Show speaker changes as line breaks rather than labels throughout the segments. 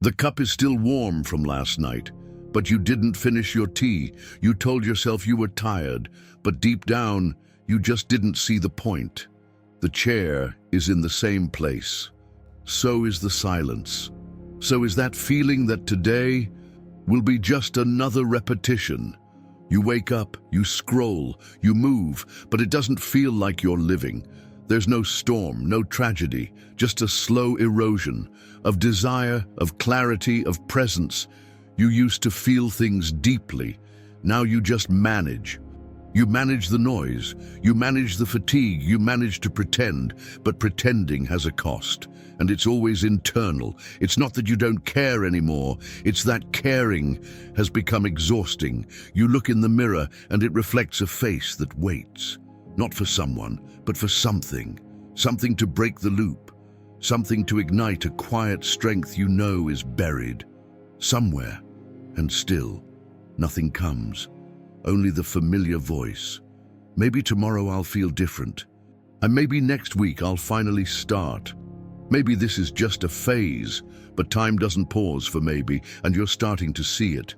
The cup is still warm from last night, but you didn't finish your tea. You told yourself you were tired, but deep down, you just didn't see the point. The chair is in the same place. So is the silence. So is that feeling that today will be just another repetition. You wake up, you scroll, you move, but it doesn't feel like you're living. There's no storm, no tragedy, just a slow erosion of desire, of clarity, of presence. You used to feel things deeply. Now you just manage. You manage the noise, you manage the fatigue, you manage to pretend, but pretending has a cost, and it's always internal. It's not that you don't care anymore, it's that caring has become exhausting. You look in the mirror and it reflects a face that waits, not for someone, but for something. Something to break the loop, something to ignite a quiet strength you know is buried somewhere, and still nothing comes. Only the familiar voice. Maybe tomorrow I'll feel different. And maybe next week I'll finally start. Maybe this is just a phase, but time doesn't pause for maybe, and you're starting to see it.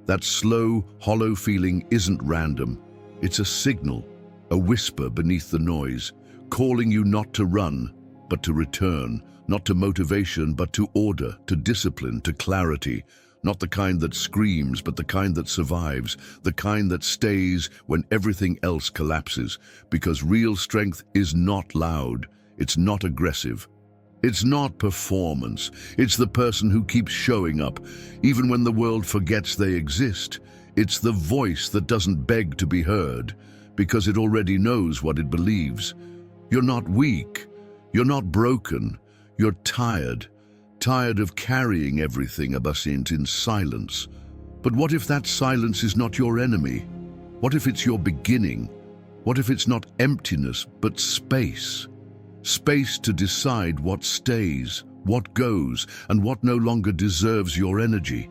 That slow, hollow feeling isn't random. It's a signal, a whisper beneath the noise, calling you not to run, but to return, not to motivation, but to order, to discipline, to clarity. Not the kind that screams, but the kind that survives, the kind that stays when everything else collapses. Because real strength is not loud, it's not aggressive, it's not performance. It's the person who keeps showing up, even when the world forgets they exist. It's the voice that doesn't beg to be heard, because it already knows what it believes. You're not weak, you're not broken, you're tired. Tired of carrying everything in silence. But what if that silence is not your enemy? What if it's your beginning? What if it's not emptiness, but space? Space to decide what stays, what goes, and what no longer deserves your energy.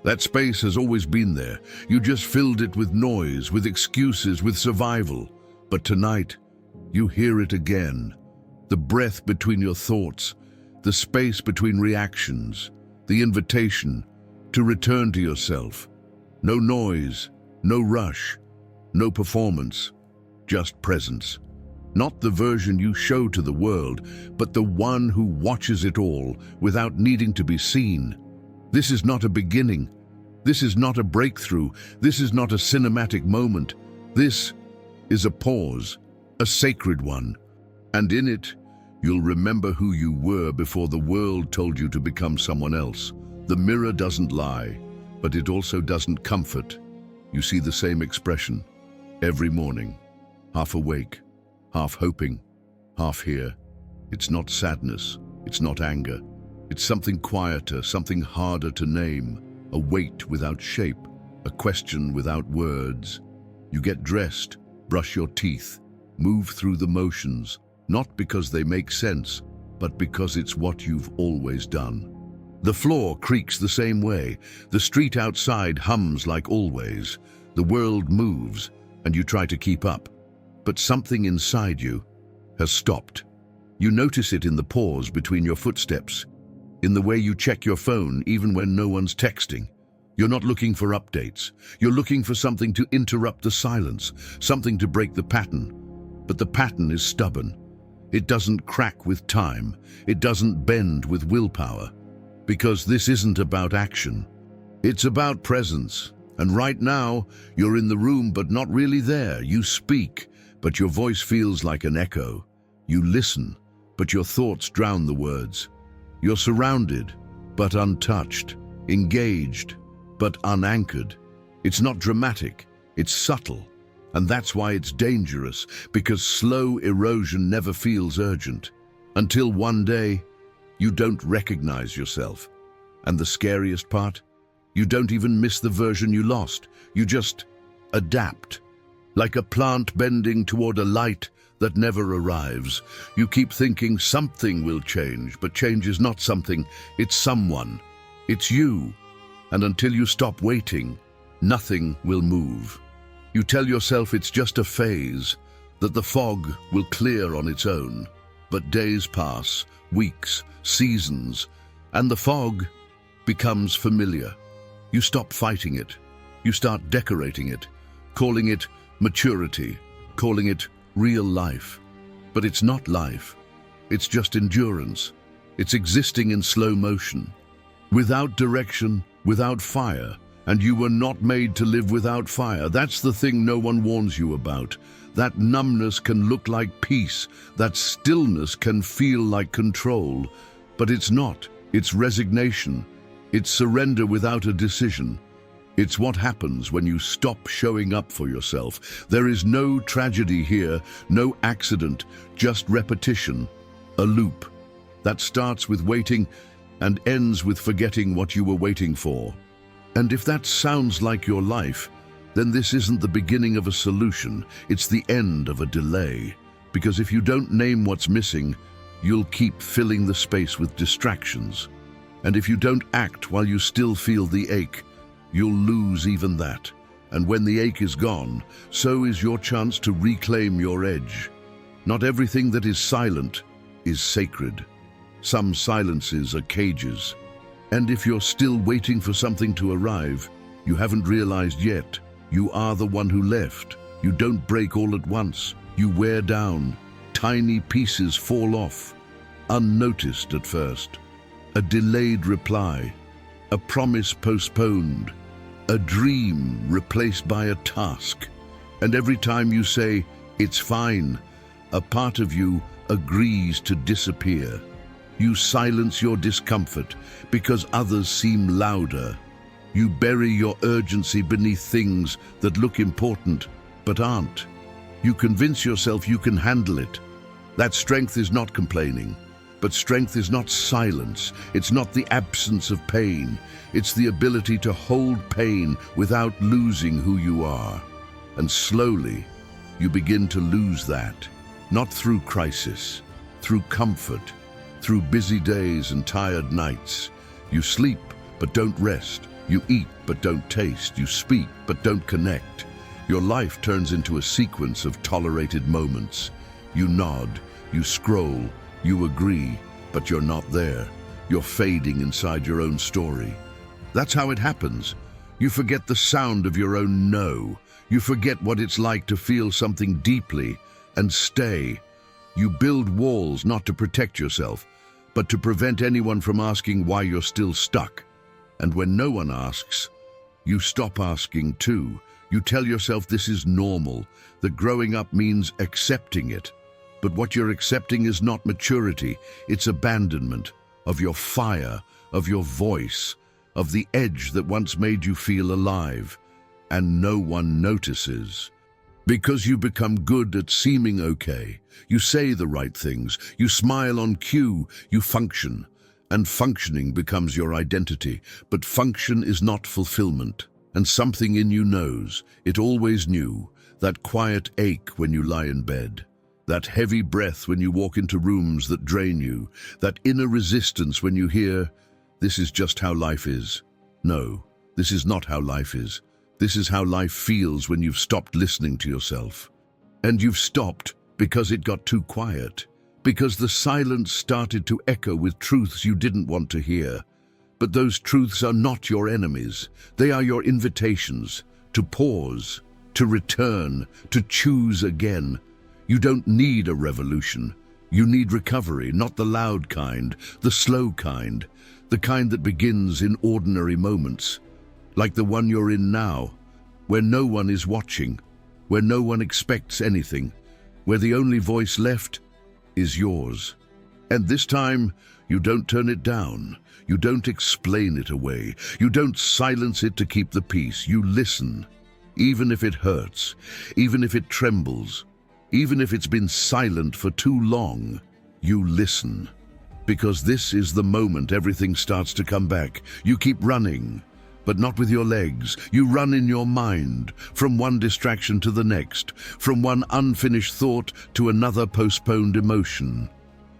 That space has always been there. You just filled it with noise, with excuses, with survival. But tonight, you hear it again. The breath between your thoughts, the space between reactions, the invitation to return to yourself. No noise, no rush, no performance, just presence. Not the version you show to the world, but the one who watches it all without needing to be seen. This is not a beginning. This is not a breakthrough. This is not a cinematic moment. This is a pause, a sacred one. And in it, you'll remember who you were before the world told you to become someone else. The mirror doesn't lie, but it also doesn't comfort. You see the same expression every morning, half awake, half hoping, half here. It's not sadness, it's not anger. It's something quieter, something harder to name, a weight without shape, a question without words. You get dressed, brush your teeth, move through the motions, not because they make sense, but because it's what you've always done. The floor creaks the same way. The street outside hums like always. The world moves, and you try to keep up. But something inside you has stopped. You notice it in the pause between your footsteps, in the way you check your phone even when no one's texting. You're not looking for updates. You're looking for something to interrupt the silence, something to break the pattern. But the pattern is stubborn. It doesn't crack with time. It doesn't bend with willpower. Because this isn't about action. It's about presence. And right now, you're in the room but not really there. You speak, but your voice feels like an echo. You listen, but your thoughts drown the words. You're surrounded, but untouched. Engaged, but unanchored. It's not dramatic. It's subtle. And that's why it's dangerous, because slow erosion never feels urgent. Until one day, you don't recognize yourself. And the scariest part? You don't even miss the version you lost. You just adapt. Like a plant bending toward a light that never arrives. You keep thinking something will change, but change is not something, it's someone. It's you. And until you stop waiting, nothing will move. You tell yourself it's just a phase, that the fog will clear on its own. But days pass, weeks, seasons, and the fog becomes familiar. You stop fighting it. You start decorating it, calling it maturity, calling it real life. But it's not life. It's just endurance. It's existing in slow motion, without direction, without fire. And you were not made to live without fire. That's the thing no one warns you about. That numbness can look like peace. That stillness can feel like control. But it's not. It's resignation. It's surrender without a decision. It's what happens when you stop showing up for yourself. There is no tragedy here, no accident, just repetition, a loop that starts with waiting and ends with forgetting what you were waiting for. And if that sounds like your life, then this isn't the beginning of a solution, it's the end of a delay. Because if you don't name what's missing, you'll keep filling the space with distractions. And if you don't act while you still feel the ache, you'll lose even that. And when the ache is gone, so is your chance to reclaim your edge. Not everything that is silent is sacred. Some silences are cages. And if you're still waiting for something to arrive, you haven't realized yet. You are the one who left. You don't break all at once. You wear down. Tiny pieces fall off, unnoticed at first. A delayed reply, a promise postponed, a dream replaced by a task. And every time you say, "It's fine," a part of you agrees to disappear. You silence your discomfort because others seem louder. You bury your urgency beneath things that look important but aren't. You convince yourself you can handle it. That strength is not complaining, but strength is not silence. It's not the absence of pain. It's the ability to hold pain without losing who you are. And slowly, you begin to lose that, not through crisis, through comfort, through busy days and tired nights. You sleep, but don't rest. You eat, but don't taste. You speak, but don't connect. Your life turns into a sequence of tolerated moments. You nod, you scroll, you agree, but you're not there. You're fading inside your own story. That's how it happens. You forget the sound of your own no. You forget what it's like to feel something deeply and stay. You build walls not to protect yourself, but to prevent anyone from asking why you're still stuck. And when no one asks, you stop asking too. You tell yourself this is normal, that growing up means accepting it. But what you're accepting is not maturity, it's abandonment of your fire, of your voice, of the edge that once made you feel alive. And no one notices. Because you become good at seeming okay. You say the right things, you smile on cue, you function. And functioning becomes your identity. But function is not fulfillment. And something in you knows, it always knew, that quiet ache when you lie in bed. That heavy breath when you walk into rooms that drain you. That inner resistance when you hear, "This is just how life is." No, this is not how life is. This is how life feels when you've stopped listening to yourself. And you've stopped because it got too quiet. Because the silence started to echo with truths you didn't want to hear. But those truths are not your enemies. They are your invitations to pause, to return, to choose again. You don't need a revolution. You need recovery, not the loud kind, the slow kind, the kind that begins in ordinary moments. Like the one you're in now, where no one is watching, where no one expects anything, where the only voice left is yours. And this time, you don't turn it down. You don't explain it away. You don't silence it to keep the peace. You listen, even if it hurts, even if it trembles, even if it's been silent for too long. You listen. Because this is the moment everything starts to come back. You keep running, but not with your legs. You run in your mind, from one distraction to the next, from one unfinished thought to another postponed emotion.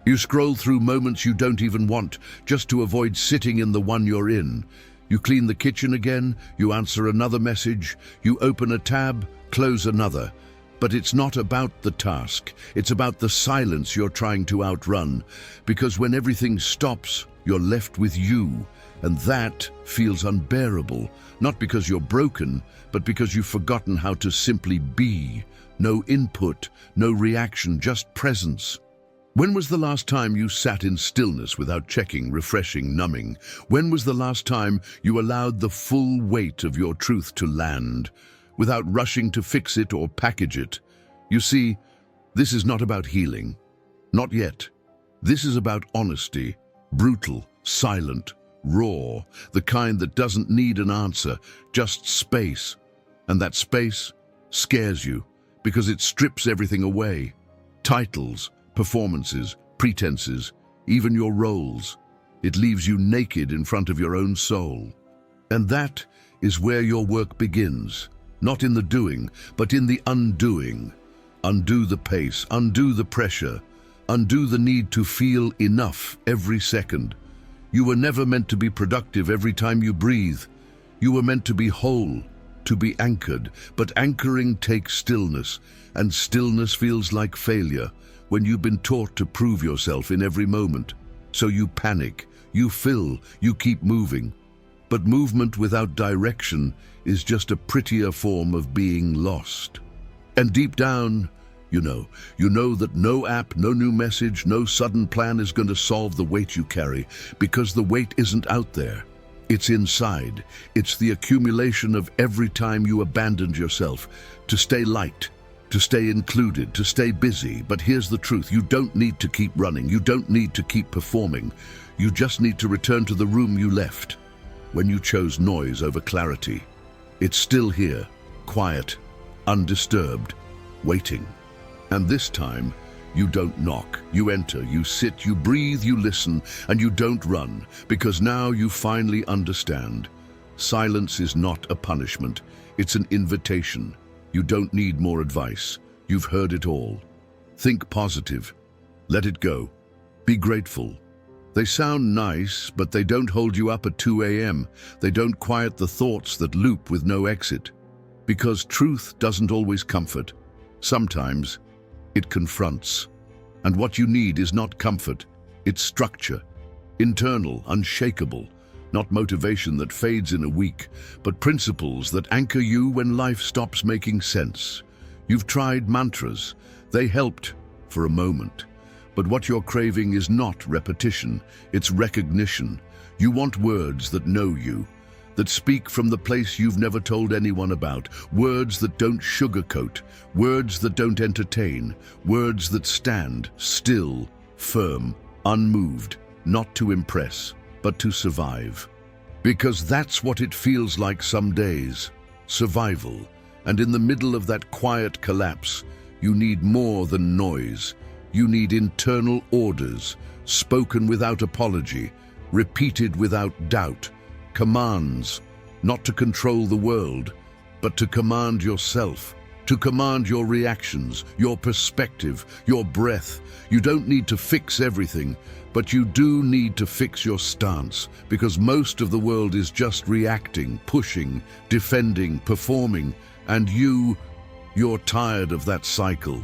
You scroll through moments you don't even want, just to avoid sitting in the one you're in. You clean the kitchen again, you answer another message, you open a tab, close another. But it's not about the task, it's about the silence you're trying to outrun. Because when everything stops, you're left with you, And that feels unbearable, not because you're broken, but because you've forgotten how to simply be. No input, no reaction, just presence. When was the last time you sat in stillness without checking, refreshing, numbing? When was the last time you allowed the full weight of your truth to land, without rushing to fix it or package it? You see, this is not about healing. Not yet. This is about honesty, brutal, silent, raw, the kind that doesn't need an answer, just space. And that space scares you because it strips everything away. Titles, performances, pretenses, even your roles. It leaves you naked in front of your own soul. And that is where your work begins, not in the doing, but in the undoing. Undo the pace, undo the pressure, undo the need to feel enough every second. You were never meant to be productive every time you breathe. You were meant to be whole, to be anchored, but anchoring takes stillness, and stillness feels like failure when you've been taught to prove yourself in every moment. So you panic, you fill, you keep moving. But movement without direction is just a prettier form of being lost. And deep down, you know that no app, no new message, no sudden plan is going to solve the weight you carry, because the weight isn't out there. It's inside. It's the accumulation of every time you abandoned yourself to stay light, to stay included, to stay busy. But here's the truth. You don't need to keep running. You don't need to keep performing. You just need to return to the room you left when you chose noise over clarity. It's still here, quiet, undisturbed, waiting. And this time, you don't knock, you enter, you sit, you breathe, you listen, and you don't run, because now you finally understand. Silence is not a punishment, it's an invitation. You don't need more advice. You've heard it all. Think positive. Let it go. Be grateful. They sound nice, but they don't hold you up at 2 a.m. They don't quiet the thoughts that loop with no exit. Because truth doesn't always comfort. Sometimes it confronts. And what you need is not comfort, it's structure. Internal, unshakable. Not motivation that fades in a week, but principles that anchor you when life stops making sense. You've tried mantras. They helped for a moment. But what you're craving is not repetition, it's recognition. You want words that know you, that speak from the place you've never told anyone about, words that don't sugarcoat, words that don't entertain, words that stand still, firm, unmoved, not to impress, but to survive. Because that's what it feels like some days, survival. And in the middle of that quiet collapse, you need more than noise. You need internal orders, spoken without apology, repeated without doubt. Commands, not to control the world, but to command yourself, to command your reactions, your perspective, your breath. You don't need to fix everything, but you do need to fix your stance, because most of the world is just reacting, pushing, defending, performing, and you're tired of that cycle.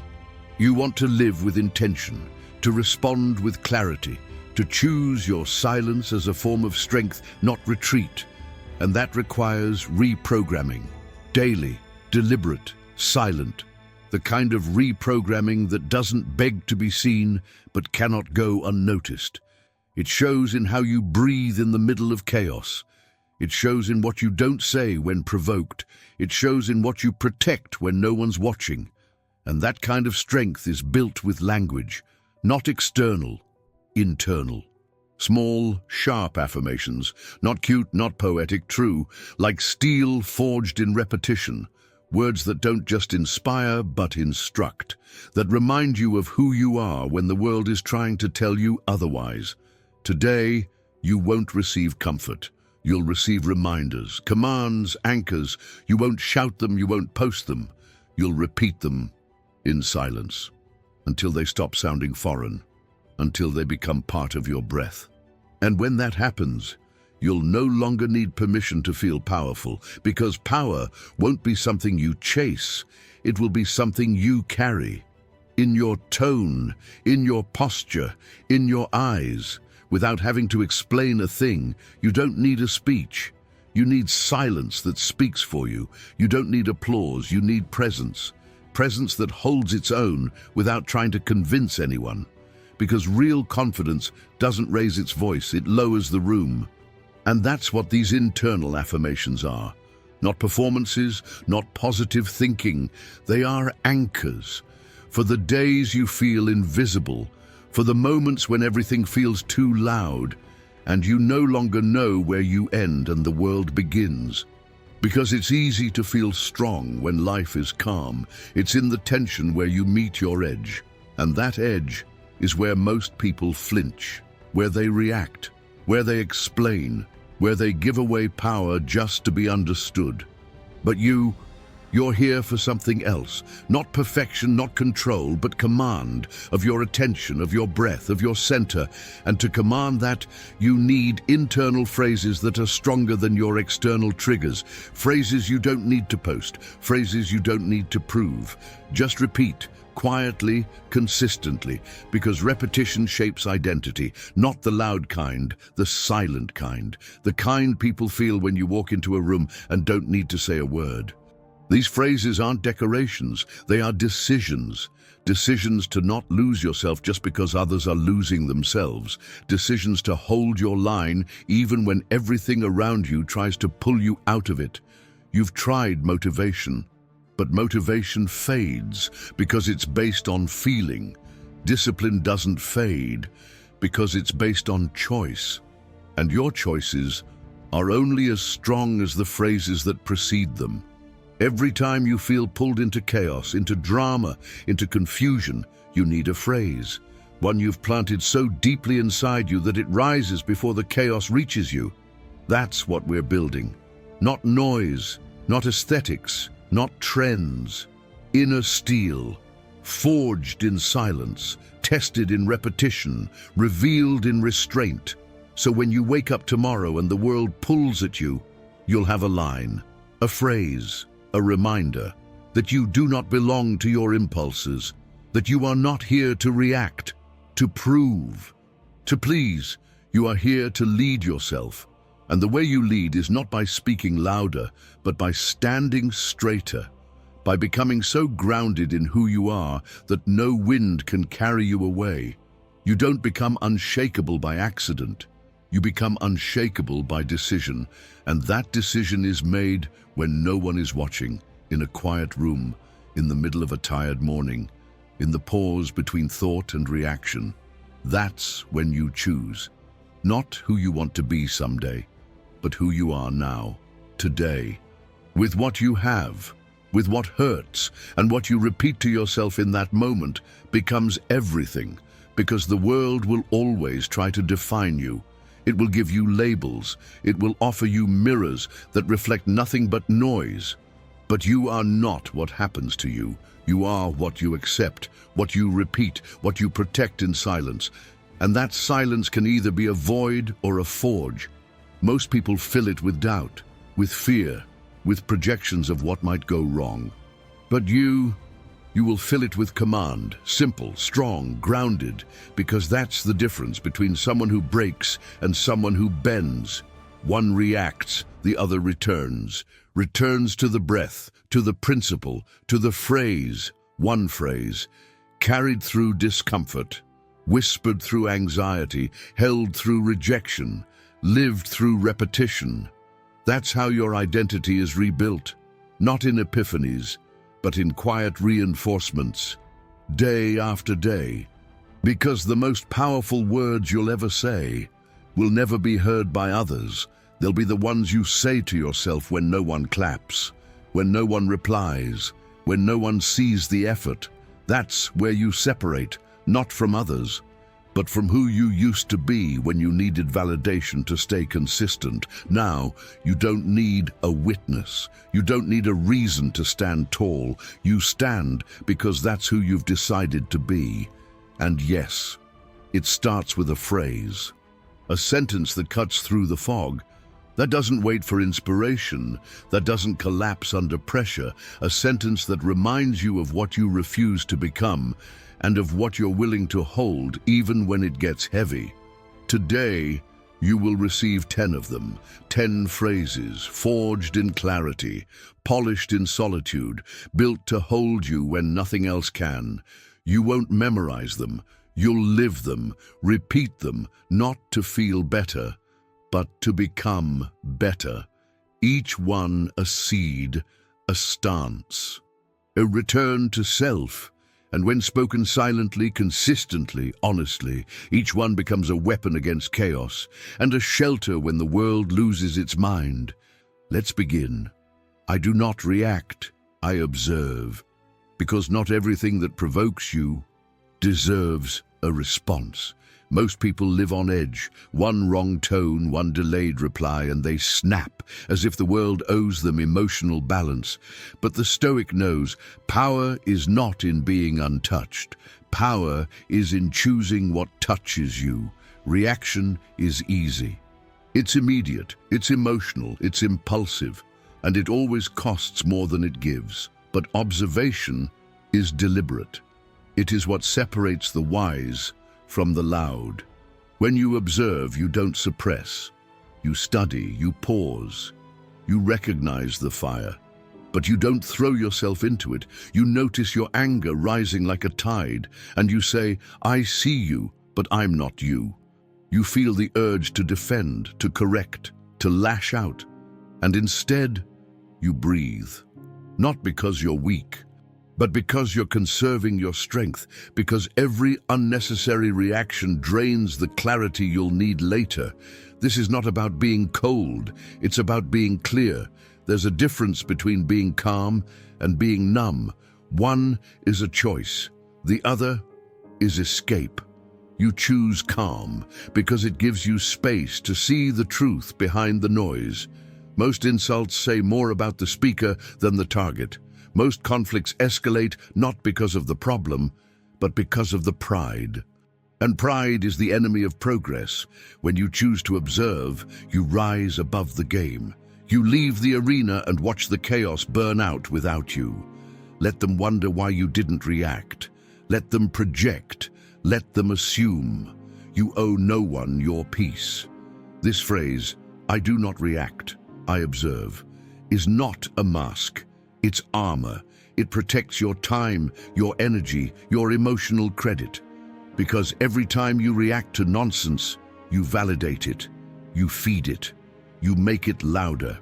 You want to live with intention, to respond with clarity, to choose your silence as a form of strength, not retreat. And that requires reprogramming. Daily, deliberate, silent. The kind of reprogramming that doesn't beg to be seen, but cannot go unnoticed. It shows in how you breathe in the middle of chaos. It shows in what you don't say when provoked. It shows in what you protect when no one's watching. And that kind of strength is built with language, not external, internal. Small, sharp affirmations, not cute, not poetic, true, like steel forged in repetition. Words that don't just inspire, but instruct, that remind you of who you are when the world is trying to tell you otherwise. Today, you won't receive comfort. You'll receive reminders, commands, anchors. You won't shout them, you won't post them. You'll repeat them in silence, until they stop sounding foreign, until they become part of your breath. And when that happens, you'll no longer need permission to feel powerful, because power won't be something you chase, it will be something you carry. In your tone, in your posture, in your eyes. without having to explain a thing. You don't need a speech. You need silence that speaks for you. You don't need applause. You need presence. Presence that holds its own without trying to convince anyone. Because real confidence doesn't raise its voice, it lowers the room. And that's what these internal affirmations are. Not performances, not positive thinking. They are anchors. For the days you feel invisible, for the moments when everything feels too loud, and you no longer know where you end and the world begins. Because it's easy to feel strong when life is calm. It's in the tension where you meet your edge. And that edge is where most people flinch, where they react, where they explain, where they give away power just to be understood. But you're here for something else. Not perfection, not control, but command of your attention, of your breath, of your center. And to command that, you need internal phrases that are stronger than your external triggers. Phrases you don't need to post, phrases you don't need to prove. Just repeat, quietly, consistently, because repetition shapes identity, not the loud kind, the silent kind, the kind people feel when you walk into a room and don't need to say a word. These phrases aren't decorations, they are decisions. Decisions to not lose yourself just because others are losing themselves. Decisions to hold your line even when everything around you tries to pull you out of it. You've tried motivation, but motivation fades because it's based on feeling. Discipline doesn't fade because it's based on choice. And your choices are only as strong as the phrases that precede them. Every time you feel pulled into chaos, into drama, into confusion, you need a phrase. One you've planted so deeply inside you that it rises before the chaos reaches you. That's what we're building. Not noise, not aesthetics, not trends. Inner steel, forged in silence, tested in repetition, revealed in restraint. So when you wake up tomorrow and the world pulls at you, you'll have a line, a phrase, a reminder that you do not belong to your impulses, that you are not here to react, to prove, to please. You are here to lead yourself. And the way you lead is not by speaking louder, but by standing straighter, by becoming so grounded in who you are that no wind can carry you away. You don't become unshakable by accident. You become unshakable by decision, and that decision is made when no one is watching, in a quiet room, in the middle of a tired morning, in the pause between thought and reaction. That's when you choose, not who you want to be someday, but who you are now, today, with what you have, with what hurts, and what you repeat to yourself in that moment becomes everything, because the world will always try to define you. It will give you labels. It will offer you mirrors that reflect nothing but noise. But you are not what happens to you. You are what you accept, what you repeat, what you protect in silence. And that silence can either be a void or a forge. Most people fill it with doubt, with fear, with projections of what might go wrong. But you will fill it with command, simple, strong, grounded, because that's the difference between someone who breaks and someone who bends. One reacts, the other returns to the breath, to the principle, to the phrase, one phrase, carried through discomfort, whispered through anxiety, held through rejection, lived through repetition. That's how your identity is rebuilt, not in epiphanies, but in quiet reinforcements, day after day. Because the most powerful words you'll ever say will never be heard by others. They'll be the ones you say to yourself when no one claps, when no one replies, when no one sees the effort. That's where you separate, not from others, but from who you used to be when you needed validation to stay consistent. Now, you don't need a witness. You don't need a reason to stand tall. You stand because that's who you've decided to be. And yes, it starts with a phrase, a sentence that cuts through the fog, that doesn't wait for inspiration, that doesn't collapse under pressure, a sentence that reminds you of what you refuse to become, and of what you're willing to hold even when it gets heavy. Today, you will receive 10 of them, 10 phrases, forged in clarity, polished in solitude, built to hold you when nothing else can. You won't memorize them, you'll live them, repeat them, not to feel better, but to become better. Each one a seed, a stance, a return to self. And when spoken silently, consistently, honestly, each one becomes a weapon against chaos and a shelter when the world loses its mind. Let's begin. I do not react, I observe, because not everything that provokes you deserves a response. Most people live on edge, one wrong tone, one delayed reply, and they snap, as if the world owes them emotional balance. But the Stoic knows power is not in being untouched. Power is in choosing what touches you. Reaction is easy. It's immediate, it's emotional, it's impulsive, and it always costs more than it gives. But observation is deliberate. It is what separates the wise from the loud. When you observe, you don't suppress. You study, you pause. You recognize the fire, but you don't throw yourself into it. You notice your anger rising like a tide, and you say, I see you, but I'm not you. You feel the urge to defend, to correct, to lash out, and instead, you breathe. Not because you're weak, but because you're conserving your strength, because every unnecessary reaction drains the clarity you'll need later. This is not about being cold, it's about being clear. There's a difference between being calm and being numb. One is a choice, the other is escape. You choose calm because it gives you space to see the truth behind the noise. Most insults say more about the speaker than the target. Most conflicts escalate not because of the problem, but because of the pride. And pride is the enemy of progress. When you choose to observe, you rise above the game. You leave the arena and watch the chaos burn out without you. Let them wonder why you didn't react. Let them project. Let them assume. You owe no one your peace. This phrase, I do not react, I observe, is not a mask. It's armor. It protects your time, your energy, your emotional credit. Because every time you react to nonsense, you validate it, you feed it, you make it louder.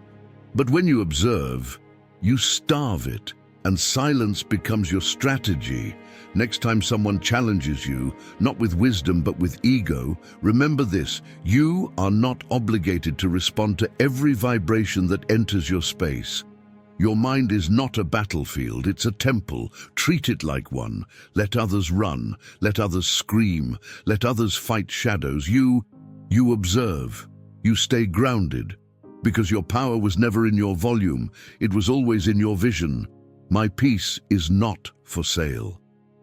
But when you observe, you starve it, and silence becomes your strategy. Next time someone challenges you, not with wisdom but with ego, remember this: you are not obligated to respond to every vibration that enters your space. Your mind is not a battlefield, it's a temple. Treat it like one. Let others run, let others scream, let others fight shadows. You observe, you stay grounded, because your power was never in your volume, it was always in your vision. My peace is not for sale.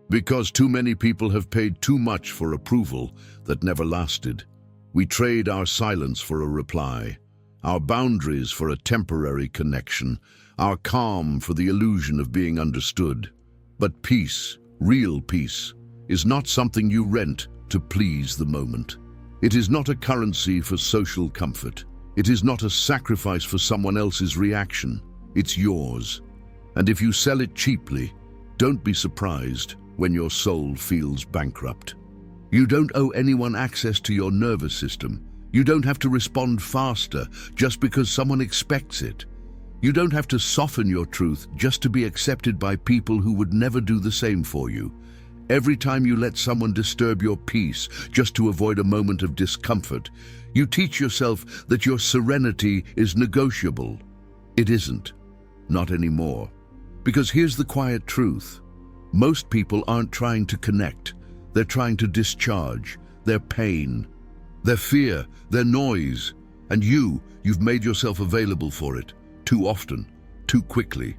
Because too many people have paid too much for approval that never lasted. We trade our silence for a reply, our boundaries for a temporary connection, our calm for the illusion of being understood. But peace, real peace, is not something you rent to please the moment. It is not a currency for social comfort. It is not a sacrifice for someone else's reaction. It's yours. And if you sell it cheaply, don't be surprised when your soul feels bankrupt. You don't owe anyone access to your nervous system. You don't have to respond faster just because someone expects it. You don't have to soften your truth just to be accepted by people who would never do the same for you. Every time you let someone disturb your peace just to avoid a moment of discomfort, you teach yourself that your serenity is negotiable. It isn't. Not anymore. Because here's the quiet truth. Most people aren't trying to connect. They're trying to discharge their pain, their fear, their noise. And you've made yourself available for it. Too often, too quickly.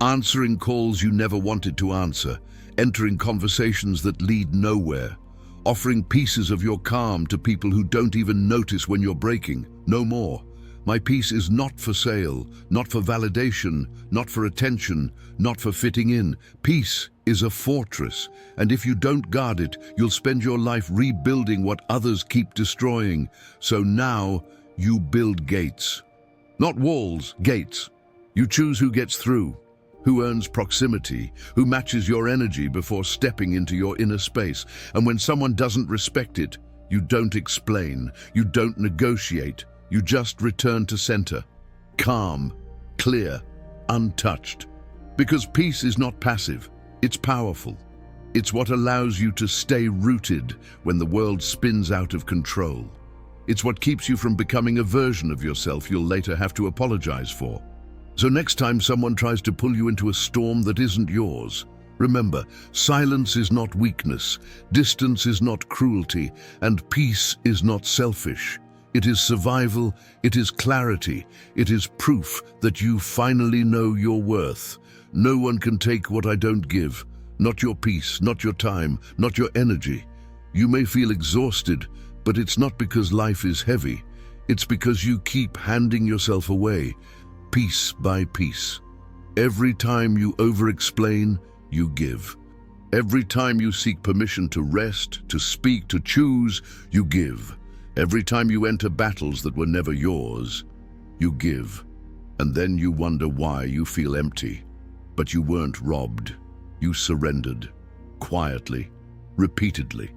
Answering calls you never wanted to answer, entering conversations that lead nowhere, offering pieces of your calm to people who don't even notice when you're breaking. No more. My peace is not for sale, not for validation, not for attention, not for fitting in. Peace is a fortress, and if you don't guard it, you'll spend your life rebuilding what others keep destroying. So now you build gates. Not walls, gates. You choose who gets through, who earns proximity, who matches your energy before stepping into your inner space. And when someone doesn't respect it, you don't explain, you don't negotiate, you just return to center. Calm, clear, untouched. Because peace is not passive, it's powerful. It's what allows you to stay rooted when the world spins out of control. It's what keeps you from becoming a version of yourself you'll later have to apologize for. So next time someone tries to pull you into a storm that isn't yours, remember, silence is not weakness, distance is not cruelty, and peace is not selfish. It is survival, it is clarity, it is proof that you finally know your worth. No one can take what I don't give, not your peace, not your time, not your energy. You may feel exhausted, but it's not because life is heavy. It's because you keep handing yourself away, piece by piece. Every time you over-explain, you give. Every time you seek permission to rest, to speak, to choose, you give. Every time you enter battles that were never yours, you give. And then you wonder why you feel empty. But you weren't robbed. You surrendered. Quietly. Repeatedly.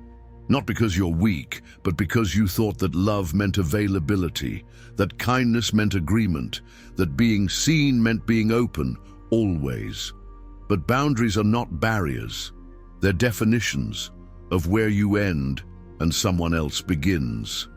Not because you're weak, but because you thought that love meant availability, that kindness meant agreement, that being seen meant being open, always. But boundaries are not barriers. They're definitions of where you end and someone else begins.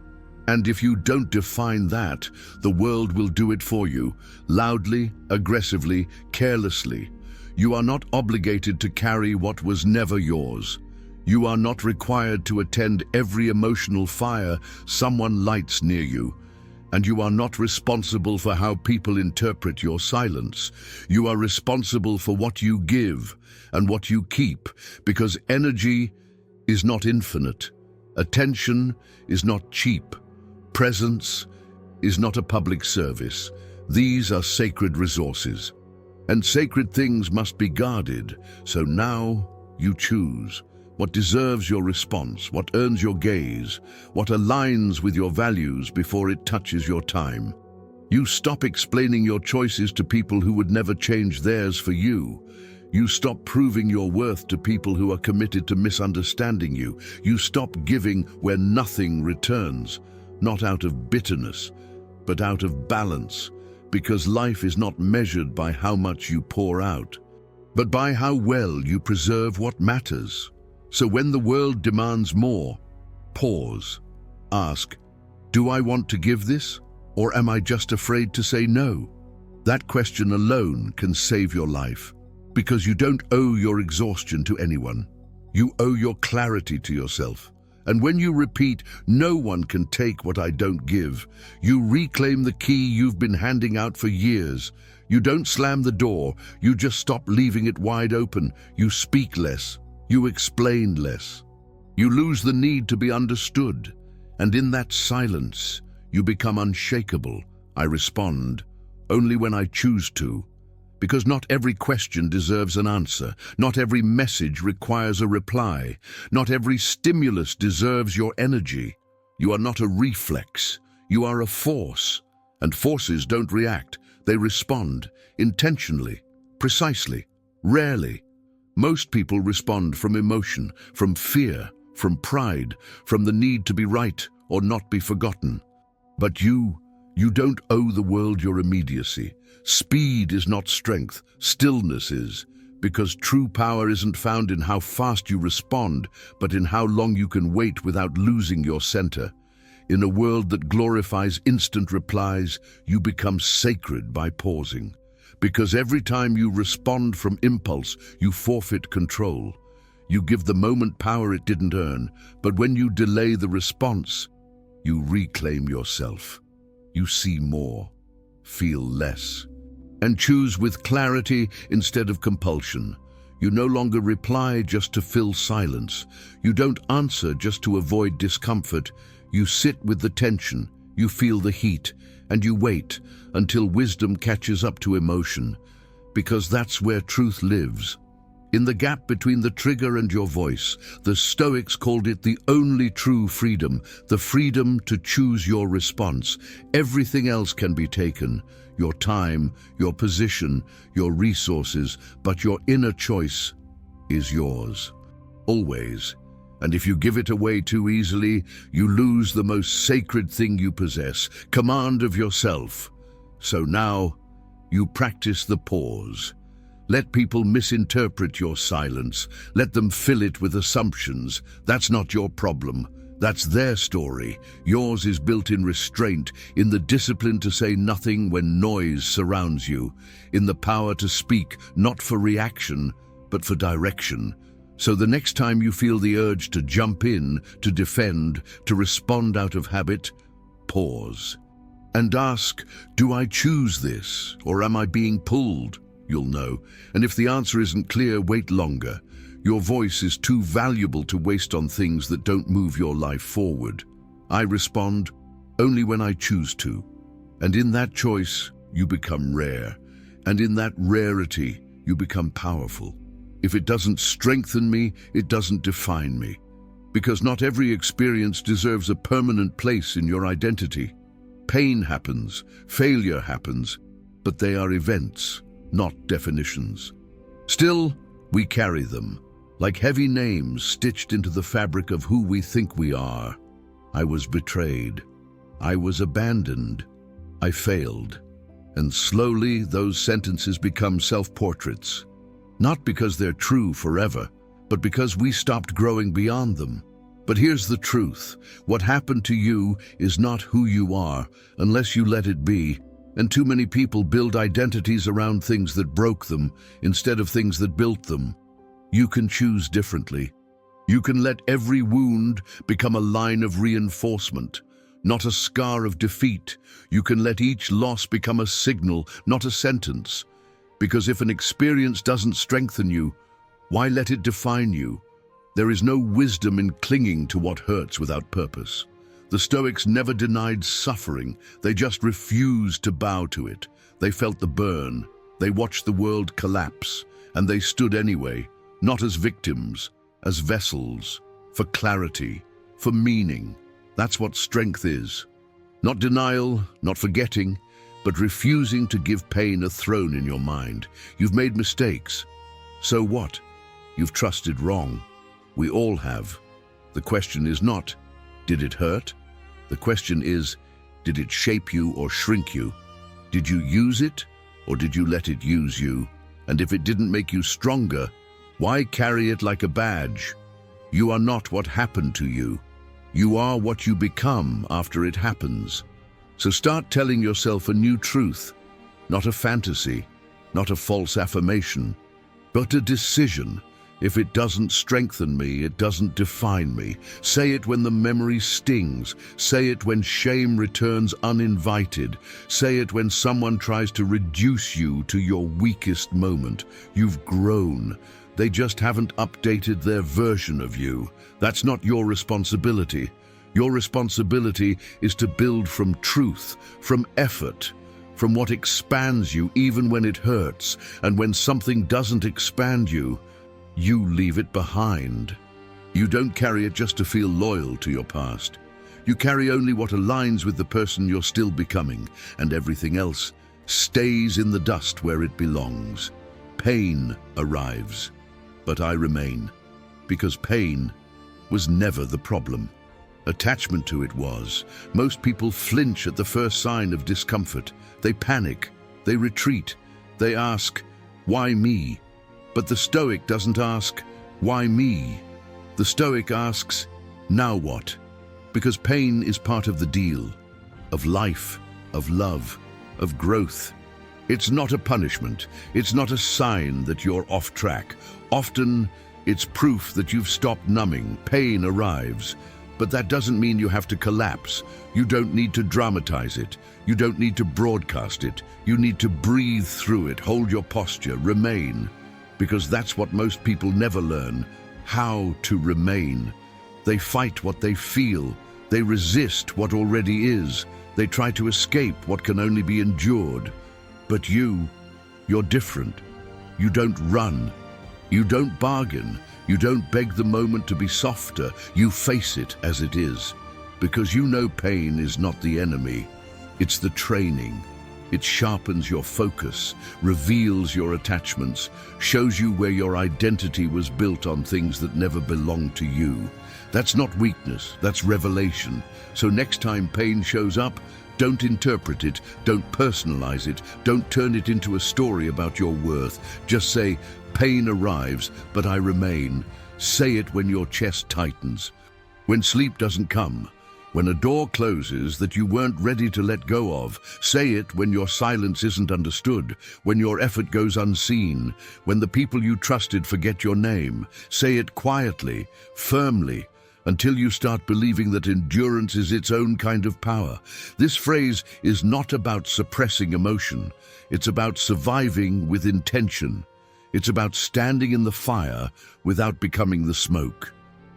And if you don't define that, the world will do it for you, loudly, aggressively, carelessly. You are not obligated to carry what was never yours. You are not required to attend every emotional fire someone lights near you. And you are not responsible for how people interpret your silence. You are responsible for what you give and what you keep, because energy is not infinite. Attention is not cheap. Presence is not a public service. These are sacred resources. And sacred things must be guarded. So now you choose what deserves your response, what earns your gaze, what aligns with your values before it touches your time. You stop explaining your choices to people who would never change theirs for you. You stop proving your worth to people who are committed to misunderstanding you. You stop giving where nothing returns, not out of bitterness, but out of balance, because life is not measured by how much you pour out, but by how well you preserve what matters. So when the world demands more, pause. Ask, do I want to give this, or am I just afraid to say no? That question alone can save your life, because you don't owe your exhaustion to anyone. You owe your clarity to yourself. And when you repeat, no one can take what I don't give, you reclaim the key you've been handing out for years. You don't slam the door, you just stop leaving it wide open. You speak less, you explain less. You lose the need to be understood. And in that silence, you become unshakable. I respond only when I choose to. Because not every question deserves an answer. Not every message requires a reply. Not every stimulus deserves your energy. You are not a reflex. You are a force. And forces don't react. They respond intentionally, precisely, rarely. Most people respond from emotion, from fear, from pride, from the need to be right or not be forgotten. But you don't owe the world your immediacy. Speed is not strength, stillness is, because true power isn't found in how fast you respond, but in how long you can wait without losing your center. In a world that glorifies instant replies, you become sacred by pausing. Because every time you respond from impulse, you forfeit control. You give the moment power it didn't earn, but when you delay the response, you reclaim yourself. You see more, feel less, and choose with clarity instead of compulsion. You no longer reply just to fill silence. You don't answer just to avoid discomfort. You sit with the tension, You feel the heat, and you wait until wisdom catches up to emotion, because that's where truth lives. In the gap between the trigger and your voice, the Stoics called it the only true freedom, the freedom to choose your response. Everything else can be taken, your time, your position, your resources, but your inner choice is yours. Always. And if you give it away too easily, you lose the most sacred thing you possess, command of yourself. So now, you practice the pause. Let people misinterpret your silence. Let them fill it with assumptions. That's not your problem. That's their story. Yours is built in restraint, in the discipline to say nothing when noise surrounds you, in the power to speak, not for reaction, but for direction. So the next time you feel the urge to jump in, to defend, to respond out of habit, pause. And ask, do I choose this, or am I being pulled? You'll know. And if the answer isn't clear, wait longer. Your voice is too valuable to waste on things that don't move your life forward. I respond only when I choose to. And in that choice, you become rare. And in that rarity, you become powerful. If it doesn't strengthen me, it doesn't define me. Because not every experience deserves a permanent place in your identity. Pain happens, failure happens, but they are events, not definitions. Still, we carry them, like heavy names stitched into the fabric of who we think we are. I was betrayed. I was abandoned. I failed. And slowly, those sentences become self-portraits. Not because they're true forever, but because we stopped growing beyond them. But here's the truth. What happened to you is not who you are, unless you let it be. And too many people build identities around things that broke them, instead of things that built them. You can choose differently. You can let every wound become a line of reinforcement, not a scar of defeat. You can let each loss become a signal, not a sentence. Because if an experience doesn't strengthen you, why let it define you? There is no wisdom in clinging to what hurts without purpose. The Stoics never denied suffering. They just refused to bow to it. They felt the burn. They watched the world collapse. And they stood anyway, not as victims, as vessels, for clarity, for meaning. That's what strength is. Not denial, not forgetting, but refusing to give pain a throne in your mind. You've made mistakes. So what? You've trusted wrong. We all have. The question is not, did it hurt? The question is, did it shape you or shrink you? Did you use it, or did you let it use you? And if it didn't make you stronger, why carry it like a badge? You are not what happened to you. You are what you become after it happens. So start telling yourself a new truth, not a fantasy, not a false affirmation, but a decision. If it doesn't strengthen me, it doesn't define me. Say it when the memory stings. Say it when shame returns uninvited. Say it when someone tries to reduce you to your weakest moment. You've grown. They just haven't updated their version of you. That's not your responsibility. Your responsibility is to build from truth, from effort, from what expands you even when it hurts. And when something doesn't expand you, you leave it behind. You don't carry it just to feel loyal to your past. You carry only what aligns with the person you're still becoming, and everything else stays in the dust where it belongs. Pain arrives, but I remain, because pain was never the problem. Attachment to it was. Most people flinch at the first sign of discomfort. They panic, they retreat, they ask, why me? But the Stoic doesn't ask, why me? The Stoic asks, now what? Because pain is part of the deal, of life, of love, of growth. It's not a punishment. It's not a sign that you're off track. Often, it's proof that you've stopped numbing. Pain arrives. But that doesn't mean you have to collapse. You don't need to dramatize it. You don't need to broadcast it. You need to breathe through it, hold your posture, remain. Because that's what most people never learn, how to remain. They fight what they feel. They resist what already is. They try to escape what can only be endured. But you're different. You don't run. You don't bargain. You don't beg the moment to be softer. You face it as it is. Because you know pain is not the enemy. It's the training. It sharpens your focus, reveals your attachments, shows you where your identity was built on things that never belonged to you. That's not weakness, that's revelation. So next time pain shows up, don't interpret it, don't personalize it, don't turn it into a story about your worth. Just say, pain arrives, but I remain. Say it when your chest tightens. When sleep doesn't come. When a door closes that you weren't ready to let go of. Say it when your silence isn't understood, when your effort goes unseen, when the people you trusted forget your name. Say it quietly, firmly, until you start believing that endurance is its own kind of power. This phrase is not about suppressing emotion. It's about surviving with intention. It's about standing in the fire without becoming the smoke.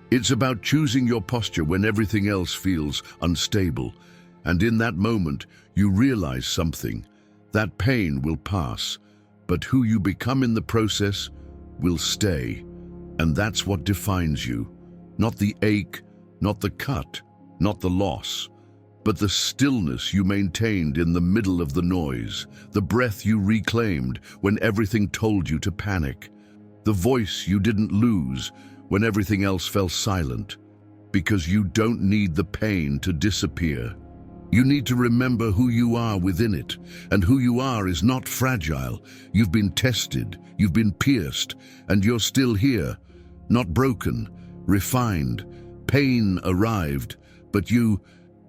It's about choosing your posture when everything else feels unstable. And in that moment, you realize something. That pain will pass, but who you become in the process will stay. And that's what defines you. Not the ache, not the cut, not the loss, but the stillness you maintained in the middle of the noise, the breath you reclaimed when everything told you to panic, the voice you didn't lose when everything else fell silent, because you don't need the pain to disappear. You need to remember who you are within it, and who you are is not fragile. You've been tested, you've been pierced, and you're still here, not broken, refined. Pain arrived, but you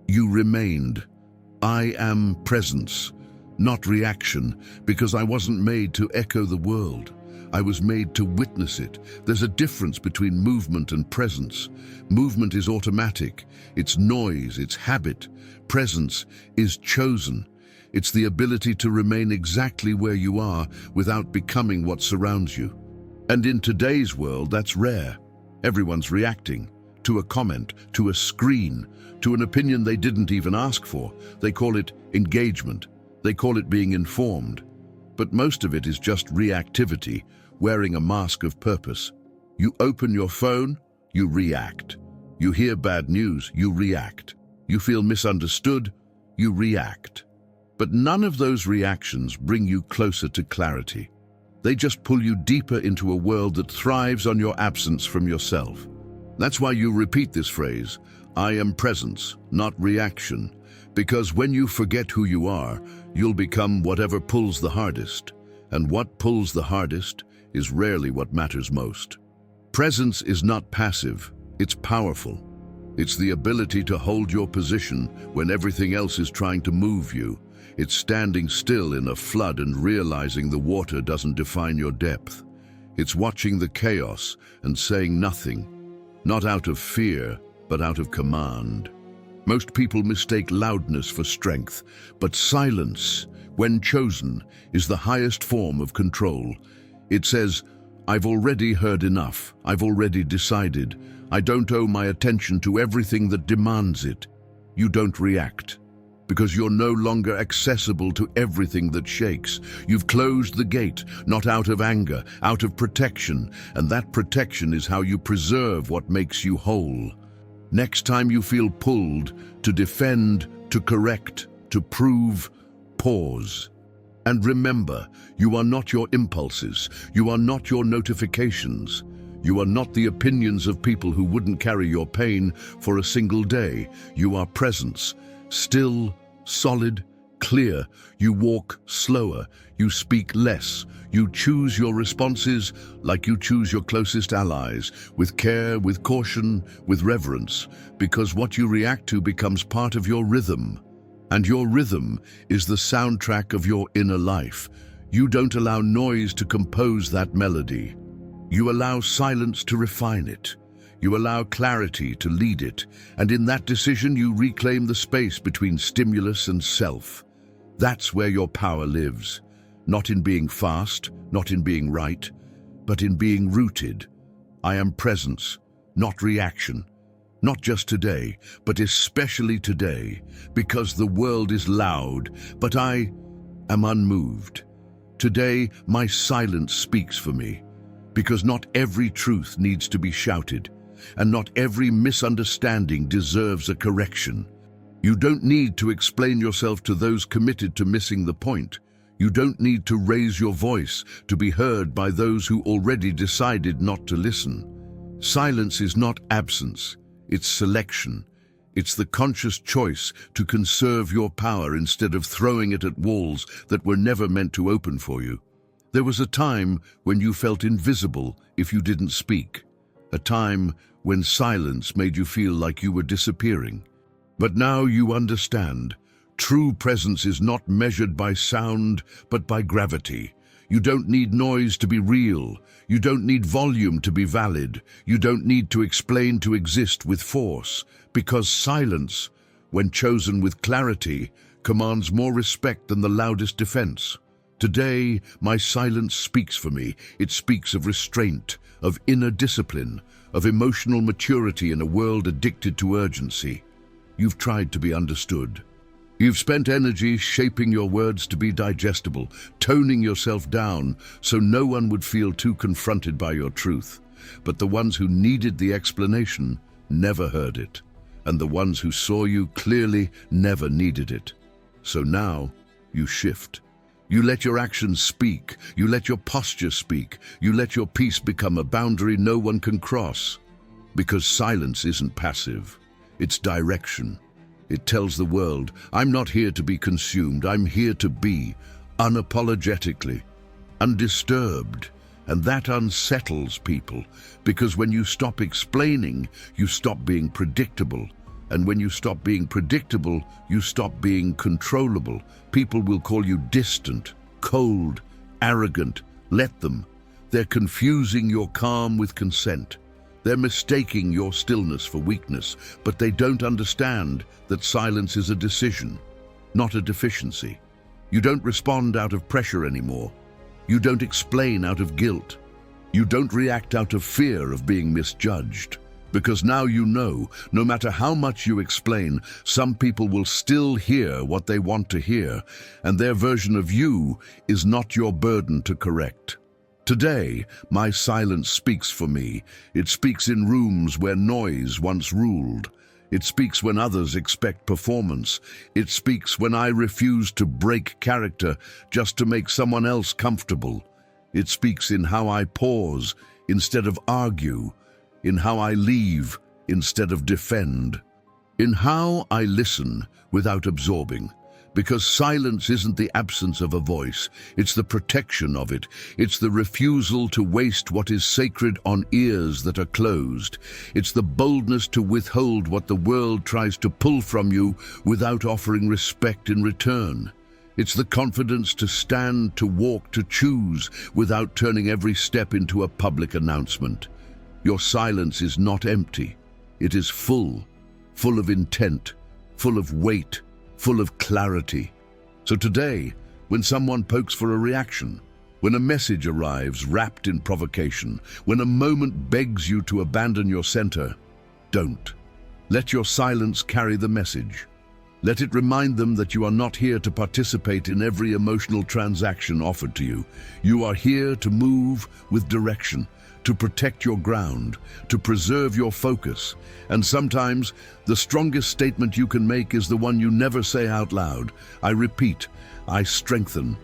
remained. I am presence, not reaction, because I wasn't made to echo the world. I was made to witness it. There's a difference between movement and presence. Movement is automatic. It's noise, it's habit. Presence is chosen. It's the ability to remain exactly where you are without becoming what surrounds you. And in today's world, that's rare. Everyone's reacting to a comment, to a screen, to an opinion they didn't even ask for. They call it engagement. They call it being informed. But most of it is just reactivity, wearing a mask of purpose. You open your phone, you react. You hear bad news, you react. You feel misunderstood, you react. But none of those reactions bring you closer to clarity. They just pull you deeper into a world that thrives on your absence from yourself. That's why you repeat this phrase, I am presence, not reaction. Because when you forget who you are, you'll become whatever pulls the hardest. And what pulls the hardest is rarely what matters most. Presence is not passive, it's powerful. It's the ability to hold your position when everything else is trying to move you. It's standing still in a flood and realizing the water doesn't define your depth. It's watching the chaos and saying nothing, not out of fear, but out of command. Most people mistake loudness for strength, but silence, when chosen, is the highest form of control. It says, I've already heard enough. I've already decided. I don't owe my attention to everything that demands it. You don't react, because you're no longer accessible to everything that shakes. You've closed the gate, not out of anger, out of protection, and that protection is how you preserve what makes you whole. Next time you feel pulled to defend, to correct, to prove, pause. And remember, you are not your impulses. You are not your notifications. You are not the opinions of people who wouldn't carry your pain for a single day. You are presence, still, solid, clear. You walk slower. You speak less. You choose your responses like you choose your closest allies, with care, with caution, with reverence, because what you react to becomes part of your rhythm. And your rhythm is the soundtrack of your inner life. You don't allow noise to compose that melody. You allow silence to refine it. You allow clarity to lead it. And in that decision, you reclaim the space between stimulus and self. That's where your power lives. Not in being fast, not in being right, but in being rooted. I am presence, not reaction. Not just today, but especially today, because the world is loud, but I am unmoved. Today, my silence speaks for me, because not every truth needs to be shouted, and not every misunderstanding deserves a correction. You don't need to explain yourself to those committed to missing the point. You don't need to raise your voice to be heard by those who already decided not to listen. Silence is not absence, it's selection. It's the conscious choice to conserve your power instead of throwing it at walls that were never meant to open for you. There was a time when you felt invisible if you didn't speak. A time when silence made you feel like you were disappearing. But now you understand. True presence is not measured by sound, but by gravity. You don't need noise to be real. You don't need volume to be valid. You don't need to explain to exist with force. Because silence, when chosen with clarity, commands more respect than the loudest defense. Today, my silence speaks for me. It speaks of restraint, of inner discipline, of emotional maturity in a world addicted to urgency. You've tried to be understood. You've spent energy shaping your words to be digestible, toning yourself down so no one would feel too confronted by your truth. But the ones who needed the explanation never heard it, and the ones who saw you clearly never needed it. So now, you shift. You let your actions speak. You let your posture speak. You let your peace become a boundary no one can cross. Because silence isn't passive. It's direction. It tells the world, I'm not here to be consumed, I'm here to be, unapologetically, undisturbed. And that unsettles people, because when you stop explaining, you stop being predictable. And when you stop being predictable, you stop being controllable. People will call you distant, cold, arrogant. Let them. They're confusing your calm with consent. They're mistaking your stillness for weakness, but they don't understand that silence is a decision, not a deficiency. You don't respond out of pressure anymore. You don't explain out of guilt. You don't react out of fear of being misjudged. Because now you know, no matter how much you explain, some people will still hear what they want to hear, and their version of you is not your burden to correct. Today, my silence speaks for me. It speaks in rooms where noise once ruled. It speaks when others expect performance. It speaks when I refuse to break character just to make someone else comfortable. It speaks in how I pause instead of argue, in how I leave instead of defend, in how I listen without absorbing. Because silence isn't the absence of a voice, it's the protection of it. It's the refusal to waste what is sacred on ears that are closed. It's the boldness to withhold what the world tries to pull from you without offering respect in return. It's the confidence to stand, to walk, to choose without turning every step into a public announcement. Your silence is not empty. It is full of intent, full of weight, full of clarity. So today, when someone pokes for a reaction, when a message arrives wrapped in provocation, when a moment begs you to abandon your center, don't. Let your silence carry the message. Let it remind them that you are not here to participate in every emotional transaction offered to you. You are here to move with direction, to protect your ground, to preserve your focus. And sometimes, the strongest statement you can make is the one you never say out loud. I repeat, I strengthen.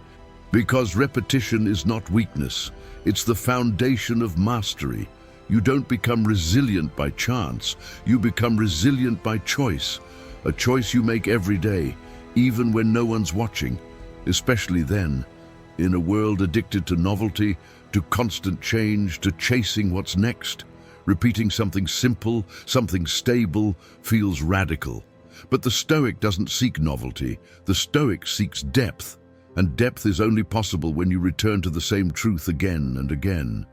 Because repetition is not weakness. It's the foundation of mastery. You don't become resilient by chance. You become resilient by choice. A choice you make every day, even when no one's watching. Especially then, in a world addicted to novelty, to constant change, to chasing what's next. Repeating something simple, something stable, feels radical. But the Stoic doesn't seek novelty. The Stoic seeks depth. And depth is only possible when you return to the same truth again and again.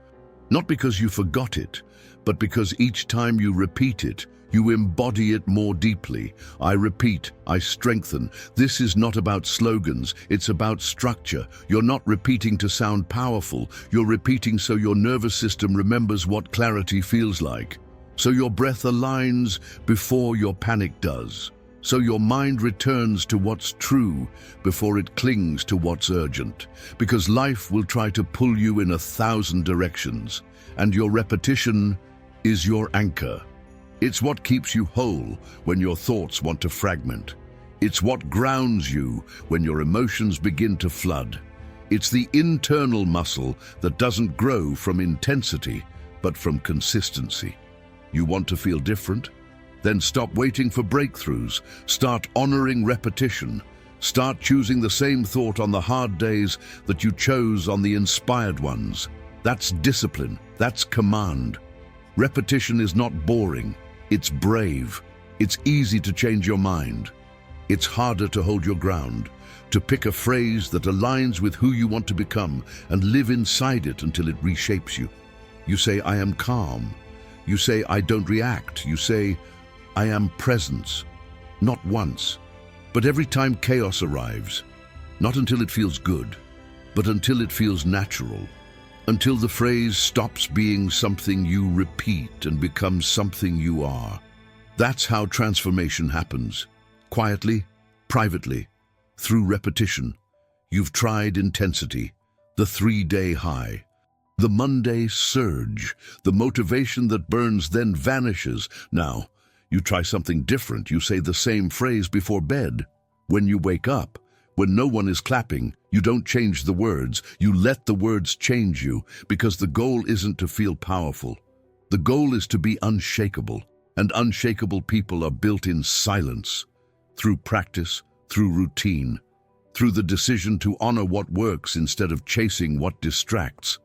Not because you forgot it, but because each time you repeat it, you embody it more deeply. I repeat, I strengthen. This is not about slogans, it's about structure. You're not repeating to sound powerful, you're repeating so your nervous system remembers what clarity feels like. so your breath aligns before your panic does, so your mind returns to what's true before it clings to what's urgent, because life will try to pull you in 1,000 directions, and your repetition is your anchor. It's what keeps you whole when your thoughts want to fragment. It's what grounds you when your emotions begin to flood. It's the internal muscle that doesn't grow from intensity, but from consistency. You want to feel different? Then stop waiting for breakthroughs. Start honoring repetition. Start choosing the same thought on the hard days that you chose on the inspired ones. That's discipline. That's command. Repetition is not boring. It's brave. It's easy to change your mind. It's harder to hold your ground, to pick a phrase that aligns with who you want to become and live inside it until it reshapes you. You say, I am calm. You say, I don't react. You say, I am presence. Not once, but every time chaos arrives. Not until it feels good, but until it feels natural. Until the phrase stops being something you repeat and becomes something you are. That's how transformation happens. Quietly, privately, through repetition. You've tried intensity, the 3-day high, the Monday surge, the motivation that burns then vanishes. Now, you try something different. You say the same phrase before bed. When you wake up, when no one is clapping, you don't change the words. You let the words change you, because the goal isn't to feel powerful. The goal is to be unshakable, and unshakable people are built in silence, through practice, through routine, through the decision to honor what works instead of chasing what distracts.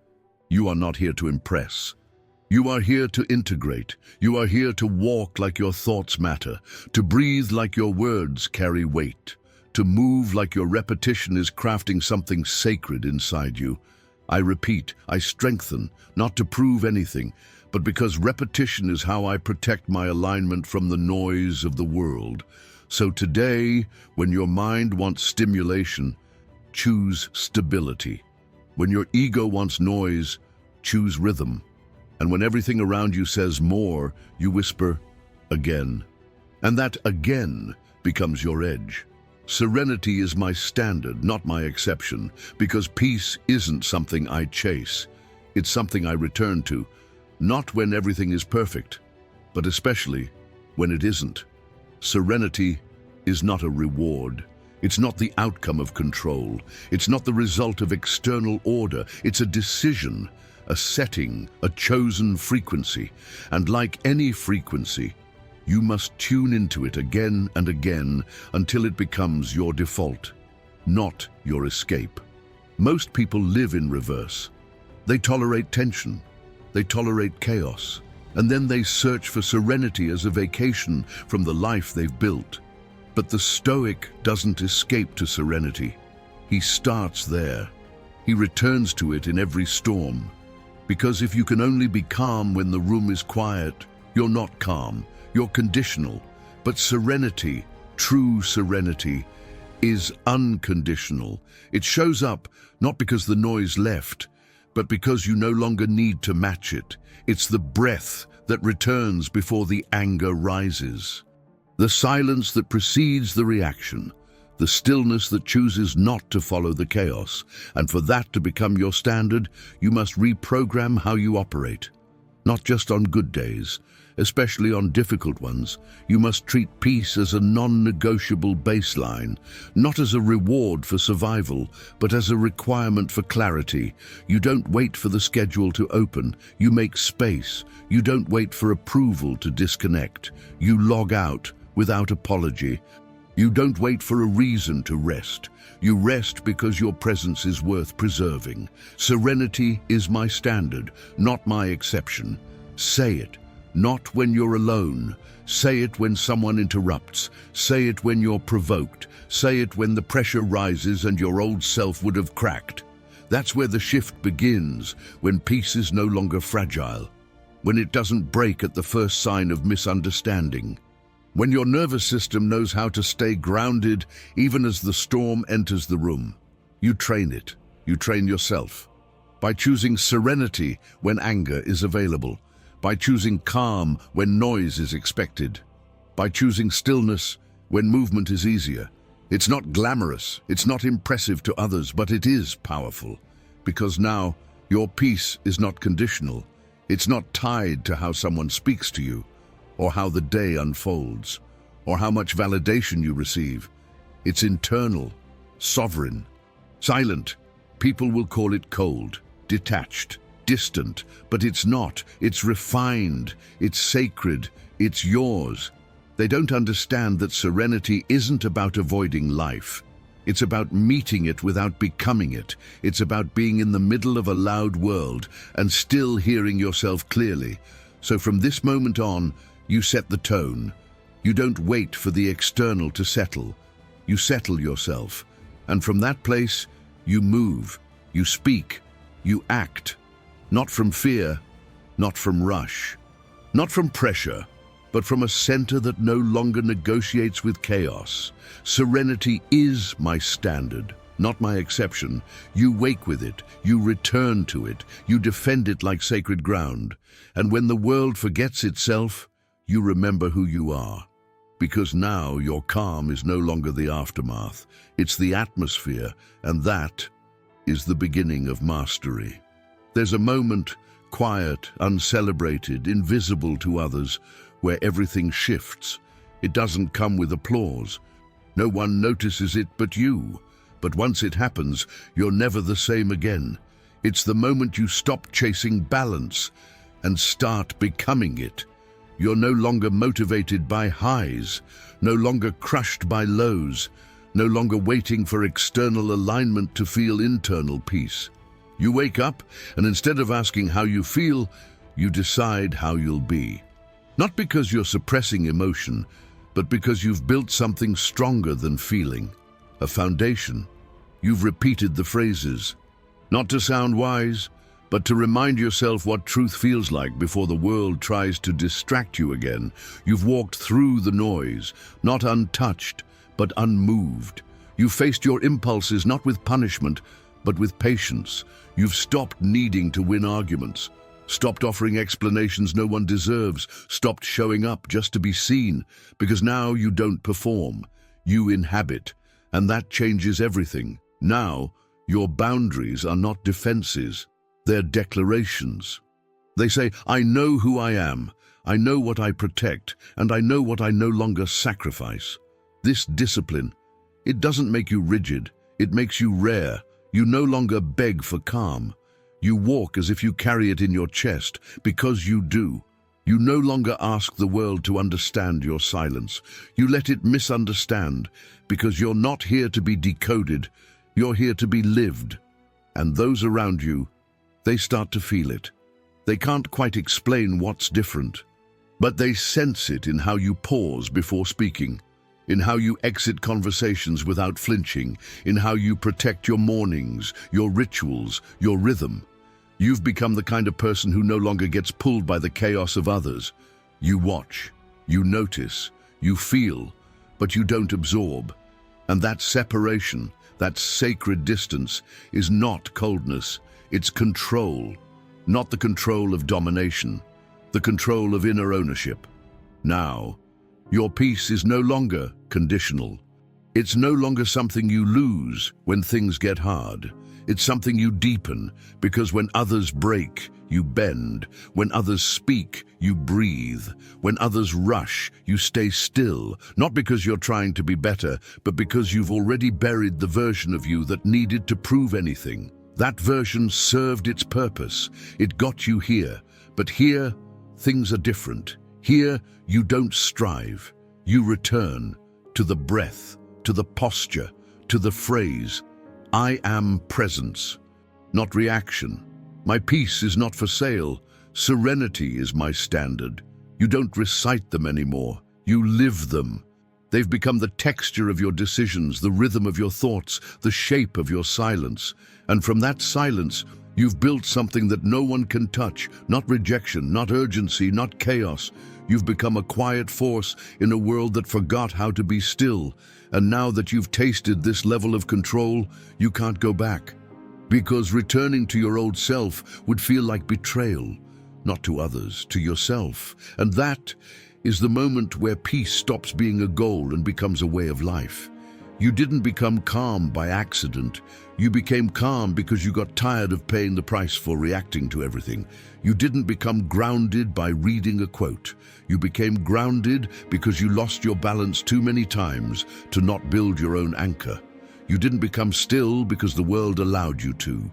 You are not here to impress. You are here to integrate. You are here to walk like your thoughts matter, to breathe like your words carry weight, to move like your repetition is crafting something sacred inside you. I repeat, I strengthen, not to prove anything, but because repetition is how I protect my alignment from the noise of the world. So today, when your mind wants stimulation, choose stability. When your ego wants noise, choose rhythm. And when everything around you says more, you whisper, again. And that again becomes your edge. Serenity is my standard, not my exception, because peace isn't something I chase. It's something I return to, not when everything is perfect, but especially when it isn't. Serenity is not a reward. It's not the outcome of control. It's not the result of external order. It's a decision, a setting, a chosen frequency. And like any frequency, you must tune into it again and again until it becomes your default, not your escape. Most people live in reverse. They tolerate tension. They tolerate chaos. And then they search for serenity as a vacation from the life they've built. But the Stoic doesn't escape to serenity. He starts there. He returns to it in every storm. Because if you can only be calm when the room is quiet, you're not calm, you're conditional. But serenity, true serenity, is unconditional. It shows up not because the noise left, but because you no longer need to match it. It's the breath that returns before the anger rises. The silence that precedes the reaction. The stillness that chooses not to follow the chaos. And for that to become your standard, you must reprogram how you operate. Not just on good days, especially on difficult ones. You must treat peace as a non-negotiable baseline, not as a reward for survival, but as a requirement for clarity. You don't wait for the schedule to open. You make space. You don't wait for approval to disconnect. You log out without apology. You don't wait for a reason to rest. You rest because your presence is worth preserving. Serenity is my standard, not my exception. Say it. Not when you're alone. Say it when someone interrupts. Say it when you're provoked. Say it when the pressure rises and your old self would have cracked. That's where the shift begins, when peace is no longer fragile, when it doesn't break at the first sign of misunderstanding, when your nervous system knows how to stay grounded even as the storm enters the room. You train it. You train yourself by choosing serenity when anger is available, by choosing calm when noise is expected, by choosing stillness when movement is easier. It's not glamorous, it's not impressive to others, but it is powerful, because now your peace is not conditional. It's not tied to how someone speaks to you, or how the day unfolds, or how much validation you receive. It's internal, sovereign, silent. People will call it cold, detached, distant, but it's not. It's refined, it's sacred, it's yours. They don't understand that serenity isn't about avoiding life. It's about meeting it without becoming it. It's about being in the middle of a loud world and still hearing yourself clearly. So from this moment on, you set the tone. You don't wait for the external to settle. You settle yourself. And from that place, you move, you speak, you act. Not from fear, not from rush, not from pressure, but from a center that no longer negotiates with chaos. Serenity is my standard, not my exception. You wake with it, you return to it, you defend it like sacred ground. And when the world forgets itself, you remember who you are. Because now your calm is no longer the aftermath, it's the atmosphere, and that is the beginning of mastery. There's a moment, quiet, uncelebrated, invisible to others, where everything shifts. It doesn't come with applause. No one notices it but you. But once it happens, you're never the same again. It's the moment you stop chasing balance and start becoming it. You're no longer motivated by highs, no longer crushed by lows, no longer waiting for external alignment to feel internal peace. You wake up, and instead of asking how you feel, you decide how you'll be. Not because you're suppressing emotion, but because you've built something stronger than feeling, a foundation. You've repeated the phrases, not to sound wise, but to remind yourself what truth feels like before the world tries to distract you again. You've walked through the noise, not untouched, but unmoved. You've faced your impulses not with punishment, but with patience. You've stopped needing to win arguments, stopped offering explanations no one deserves, stopped showing up just to be seen, because now you don't perform, you inhabit, and that changes everything. Now, your boundaries are not defenses, they're declarations. They say, I know who I am, I know what I protect, and I know what I no longer sacrifice. This discipline, it doesn't make you rigid, it makes you rare. You no longer beg for calm. You walk as if you carry it in your chest, because you do. You no longer ask the world to understand your silence. You let it misunderstand, because you're not here to be decoded, you're here to be lived. And those around you, they start to feel it. They can't quite explain what's different, but they sense it in how you pause before speaking, in how you exit conversations without flinching, in how you protect your mornings, your rituals, your rhythm. You've become the kind of person who no longer gets pulled by the chaos of others. You watch, you notice, you feel, but you don't absorb. And that separation, that sacred distance, is not coldness, it's control. Not the control of domination, the control of inner ownership. Now, your peace is no longer conditional. It's no longer something you lose when things get hard. It's something you deepen, because when others break, you bend. When others speak, you breathe. When others rush, you stay still, not because you're trying to be better, but because you've already buried the version of you that needed to prove anything. That version served its purpose. It got you here. But here, things are different. Here, you don't strive. You return to the breath, to the posture, to the phrase, I am presence, not reaction. My peace is not for sale. Serenity is my standard. You don't recite them anymore. You live them. They've become the texture of your decisions, the rhythm of your thoughts, the shape of your silence. And from that silence, you've built something that no one can touch, not rejection, not urgency, not chaos. You've become a quiet force in a world that forgot how to be still. And now that you've tasted this level of control, you can't go back. Because returning to your old self would feel like betrayal. not to others, to yourself. And that is the moment where peace stops being a goal and becomes a way of life. You didn't become calm by accident. You became calm because you got tired of paying the price for reacting to everything. You didn't become grounded by reading a quote. You became grounded because you lost your balance too many times to not build your own anchor. You didn't become still because the world allowed you to.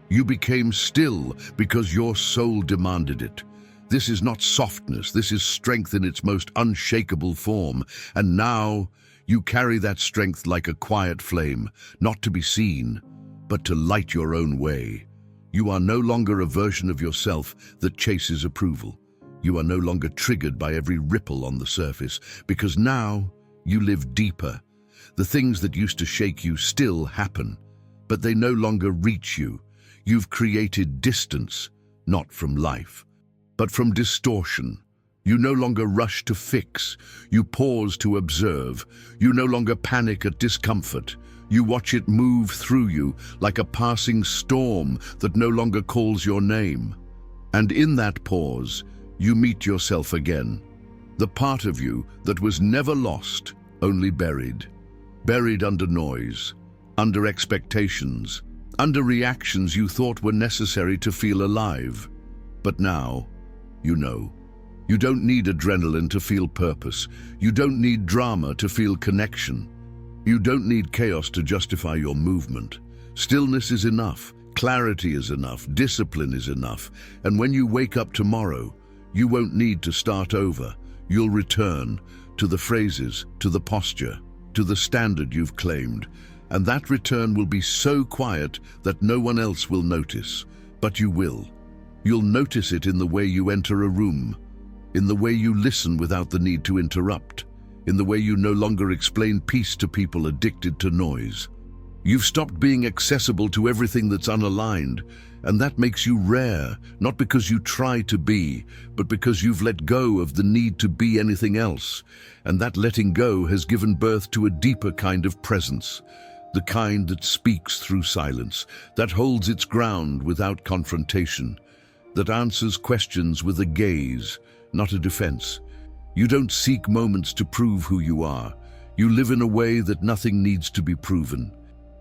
You became still because your soul demanded it. This is not softness, this is strength in its most unshakable form. And now you carry that strength like a quiet flame, not to be seen, but to light your own way. You are no longer a version of yourself that chases approval. You are no longer triggered by every ripple on the surface, because now you live deeper. The things that used to shake you still happen, but they no longer reach you. You've created distance, not from life, but from distortion. You no longer rush to fix. You pause to observe. You no longer panic at discomfort. You watch it move through you like a passing storm that no longer calls your name. And in that pause, you meet yourself again. The part of you that was never lost, only buried. Buried under noise, under expectations, under reactions you thought were necessary to feel alive. But now, you know. You don't need adrenaline to feel purpose. You don't need drama to feel connection. You don't need chaos to justify your movement. Stillness is enough. Clarity is enough. Discipline is enough. And when you wake up tomorrow, you won't need to start over. You'll return to the phrases, to the posture, to the standard you've claimed. And that return will be so quiet that no one else will notice. But you will. You'll notice it in the way you enter a room, in the way you listen without the need to interrupt, in the way you no longer explain peace to people addicted to noise. You've stopped being accessible to everything that's unaligned, and that makes you rare, not because you try to be, but because you've let go of the need to be anything else. And that letting go has given birth to a deeper kind of presence, the kind that speaks through silence, that holds its ground without confrontation, that answers questions with a gaze, not a defense. You don't seek moments to prove who you are. You live in a way that nothing needs to be proven.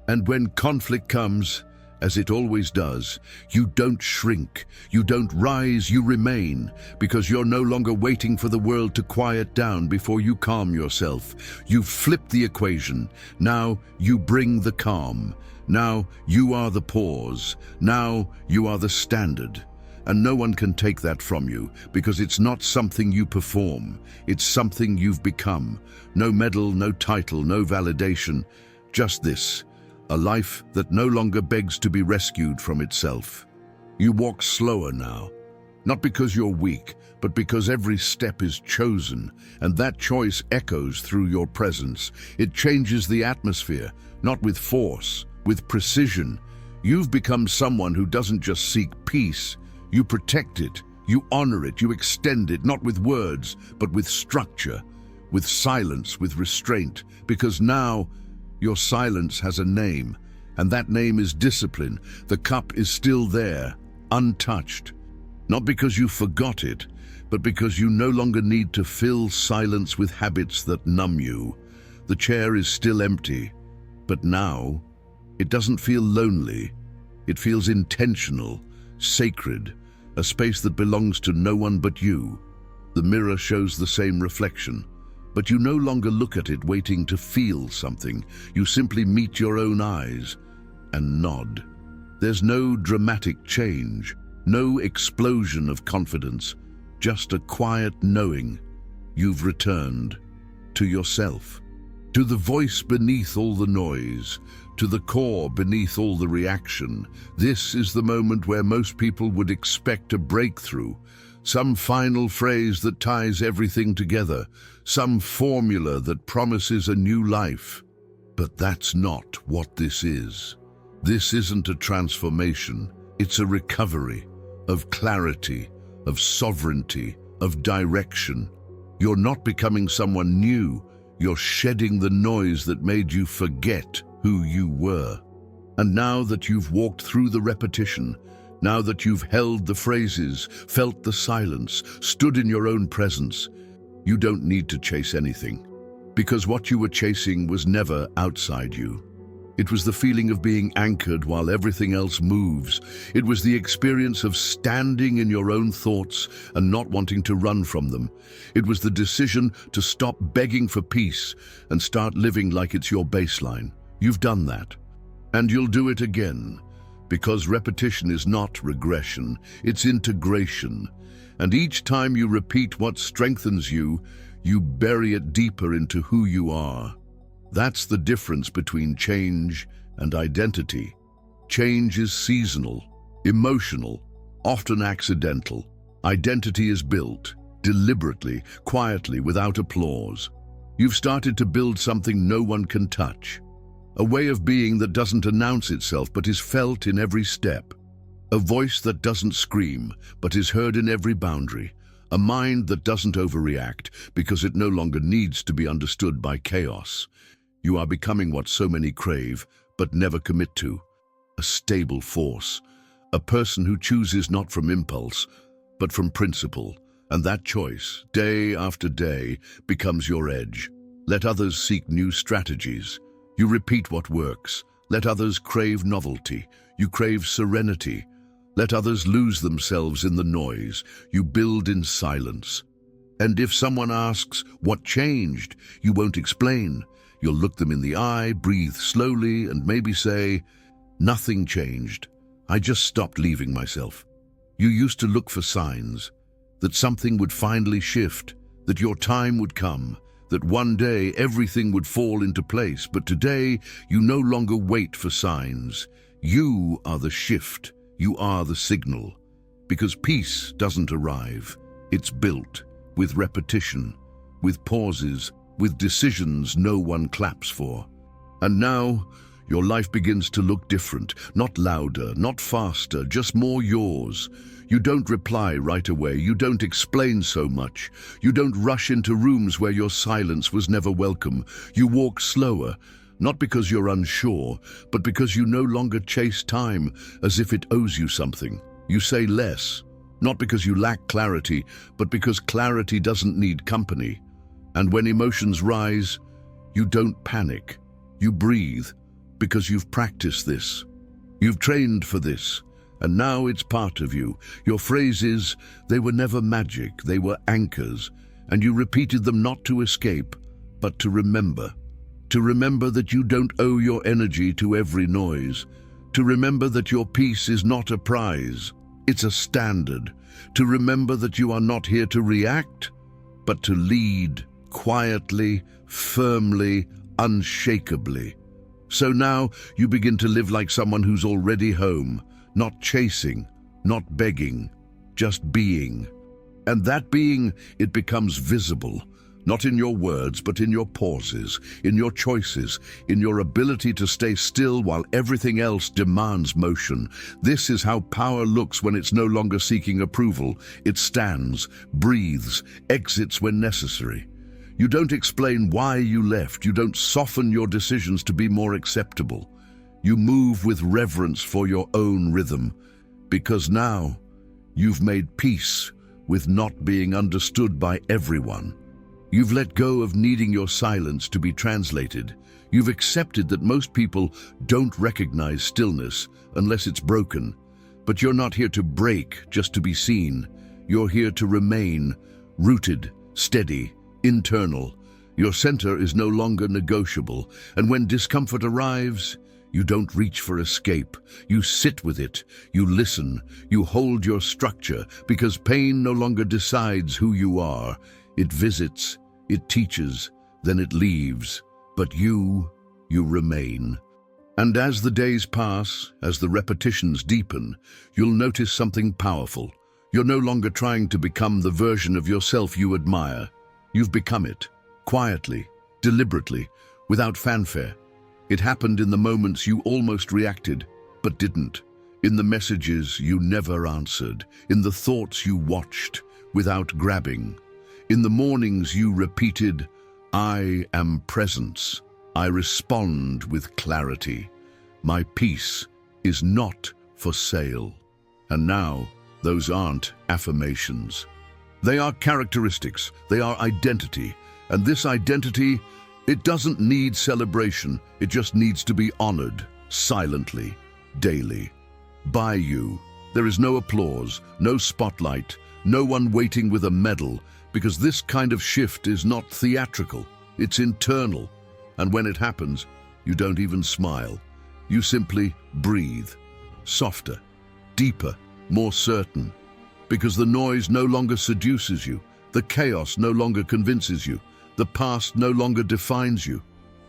And when conflict comes, as it always does, you don't shrink, you don't rise, you remain, because you're no longer waiting for the world to quiet down before you calm yourself. You've flipped the equation. Now you bring the calm. Now you are the pause. Now you are the standard. And no one can take that from you, because it's not something you perform. It's something you've become. No medal, no title, no validation. Just this, a life that no longer begs to be rescued from itself. You walk slower now, not because you're weak, but because every step is chosen, and that choice echoes through your presence. It changes the atmosphere, not with force, with precision. You've become someone who doesn't just seek peace. You protect it, you honor it, you extend it, not with words, but with structure, with silence, with restraint, because now your silence has a name, and that name is discipline. The cup is still there, untouched, not because you forgot it, but because you no longer need to fill silence with habits that numb you. The chair is still empty, but now it doesn't feel lonely. It feels intentional, sacred, a space that belongs to no one but you. The mirror shows the same reflection, but you no longer look at it waiting to feel something. You simply meet your own eyes and nod. There's no dramatic change, no explosion of confidence, just a quiet knowing you've returned to yourself, to the voice beneath all the noise, to the core beneath all the reaction. This is the moment where most people would expect a breakthrough, some final phrase that ties everything together, some formula that promises a new life. But that's not what this is. This isn't a transformation. It's a recovery of clarity, of sovereignty, of direction. You're not becoming someone new. You're shedding the noise that made you forget who you were. And now that you've walked through the repetition, Now that you've held the phrases, felt the silence, stood in your own presence, you don't need to chase anything. Because what you were chasing was never outside you. It was the feeling of being anchored while everything else moves. It was the experience of standing in your own thoughts and not wanting to run from them. It was the decision to stop begging for peace and start living like it's your baseline. You've done that. And you'll do it again. Because repetition is not regression, it's integration. And each time you repeat what strengthens you, you bury it deeper into who you are. That's the difference between change and identity. Change is seasonal, emotional, often accidental. Identity is built, deliberately, quietly, without applause. You've started to build something no one can touch. A way of being that doesn't announce itself but is felt in every step. A voice that doesn't scream but is heard in every boundary. A mind that doesn't overreact because it no longer needs to be understood by chaos. You are becoming what so many crave, but never commit to. A stable force. A person who chooses not from impulse, but from principle. And that choice, day after day, becomes your edge. Let others seek new strategies. You repeat what works. Let others crave novelty. You crave serenity. Let others lose themselves in the noise. You build in silence. And if someone asks, what changed? You won't explain. You'll look them in the eye, breathe slowly, and maybe say, nothing changed. I just stopped leaving myself. You used to look for signs, that something would finally shift, that your time would come, that one day everything would fall into place. But today, you no longer wait for signs. You are the shift. You are the signal. Because peace doesn't arrive. It's built with repetition, with pauses, with decisions no one claps for. And now, your life begins to look different, not louder, not faster, just more yours. You don't reply right away, you don't explain so much, you don't rush into rooms where your silence was never welcome. You walk slower, not because you're unsure, but because you no longer chase time as if it owes you something. You say less, not because you lack clarity, but because clarity doesn't need company. And when emotions rise, you don't panic. You breathe, because you've practiced this. You've trained for this, and now it's part of you. Your phrases, they were never magic, they were anchors, and you repeated them not to escape, but to remember. To remember that you don't owe your energy to every noise. To remember that your peace is not a prize, it's a standard. To remember that you are not here to react, but to lead. Quietly, firmly, unshakably. So now you begin to live like someone who's already home, not chasing, not begging, just being. And that being, it becomes visible, not in your words, but in your pauses, in your choices, in your ability to stay still while everything else demands motion. This is how power looks when it's no longer seeking approval. It stands, breathes, exits when necessary. You don't explain why you left. You don't soften your decisions to be more acceptable. You move with reverence for your own rhythm, because now you've made peace with not being understood by everyone. You've let go of needing your silence to be translated. You've accepted that most people don't recognize stillness unless it's broken. But you're not here to break just to be seen. You're here to remain rooted, steady, internal. Your center is no longer negotiable, and when discomfort arrives, you don't reach for escape. You sit with it, you listen, you hold your structure, because pain no longer decides who you are. It visits, it teaches, then it leaves. But you remain. And as the days pass, as the repetitions deepen, you'll notice something powerful. You're no longer trying to become the version of yourself you admire. You've become it, quietly, deliberately, without fanfare. It happened in the moments you almost reacted, but didn't. In the messages you never answered. In the thoughts you watched, without grabbing. In the mornings you repeated, I am presence. I respond with clarity. My peace is not for sale. And now, those aren't affirmations. They are characteristics, they are identity. And this identity, it doesn't need celebration, it just needs to be honored, silently, daily. By you. There is no applause, no spotlight, no one waiting with a medal, because this kind of shift is not theatrical, it's internal. And when it happens, you don't even smile. You simply breathe, softer, deeper, more certain. Because the noise no longer seduces you, the chaos no longer convinces you, the past no longer defines you.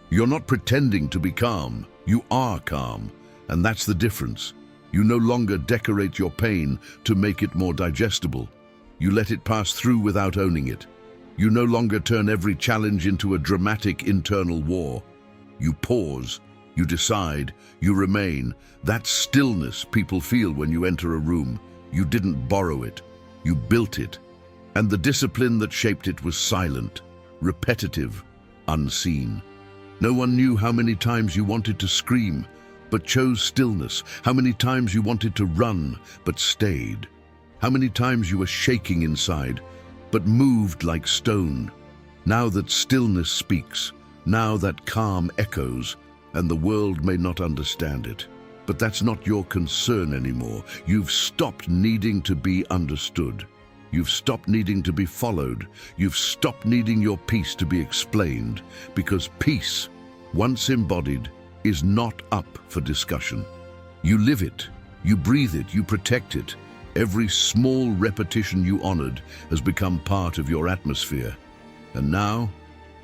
You're not pretending to be calm, you are calm, and that's the difference. You no longer decorate your pain to make it more digestible. You let it pass through without owning it. You no longer turn every challenge into a dramatic internal war. You pause, you decide, you remain. That stillness people feel when you enter a room. You didn't borrow it, you built it. And the discipline that shaped it was silent, repetitive, unseen. No one knew how many times you wanted to scream, but chose stillness, how many times you wanted to run, but stayed, how many times you were shaking inside, but moved like stone. Now that stillness speaks, now that calm echoes, and the world may not understand it. But that's not your concern anymore. You've stopped needing to be understood. You've stopped needing to be followed. You've stopped needing your peace to be explained, because peace, once embodied, is not up for discussion. You live it, you breathe it, you protect it. Every small repetition you honored has become part of your atmosphere. And now,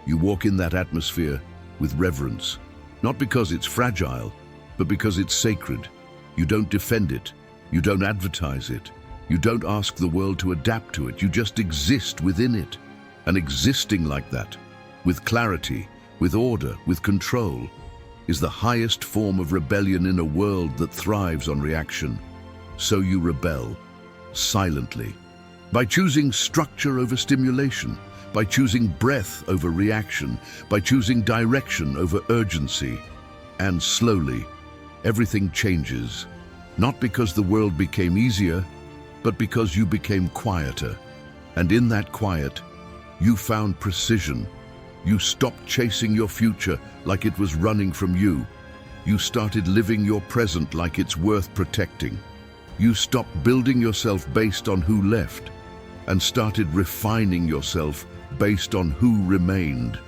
you walk in that atmosphere with reverence, not because it's fragile, but because it's sacred. You don't defend it, you don't advertise it, you don't ask the world to adapt to it, you just exist within it. And existing like that, with clarity, with order, with control, is the highest form of rebellion in a world that thrives on reaction. So you rebel, silently, by choosing structure over stimulation, by choosing breath over reaction, by choosing direction over urgency. And slowly, everything changes, not because the world became easier, but because you became quieter. And in that quiet, you found precision. You stopped chasing your future like it was running from you. You started living your present like it's worth protecting. You stopped building yourself based on who left and started refining yourself based on who remained.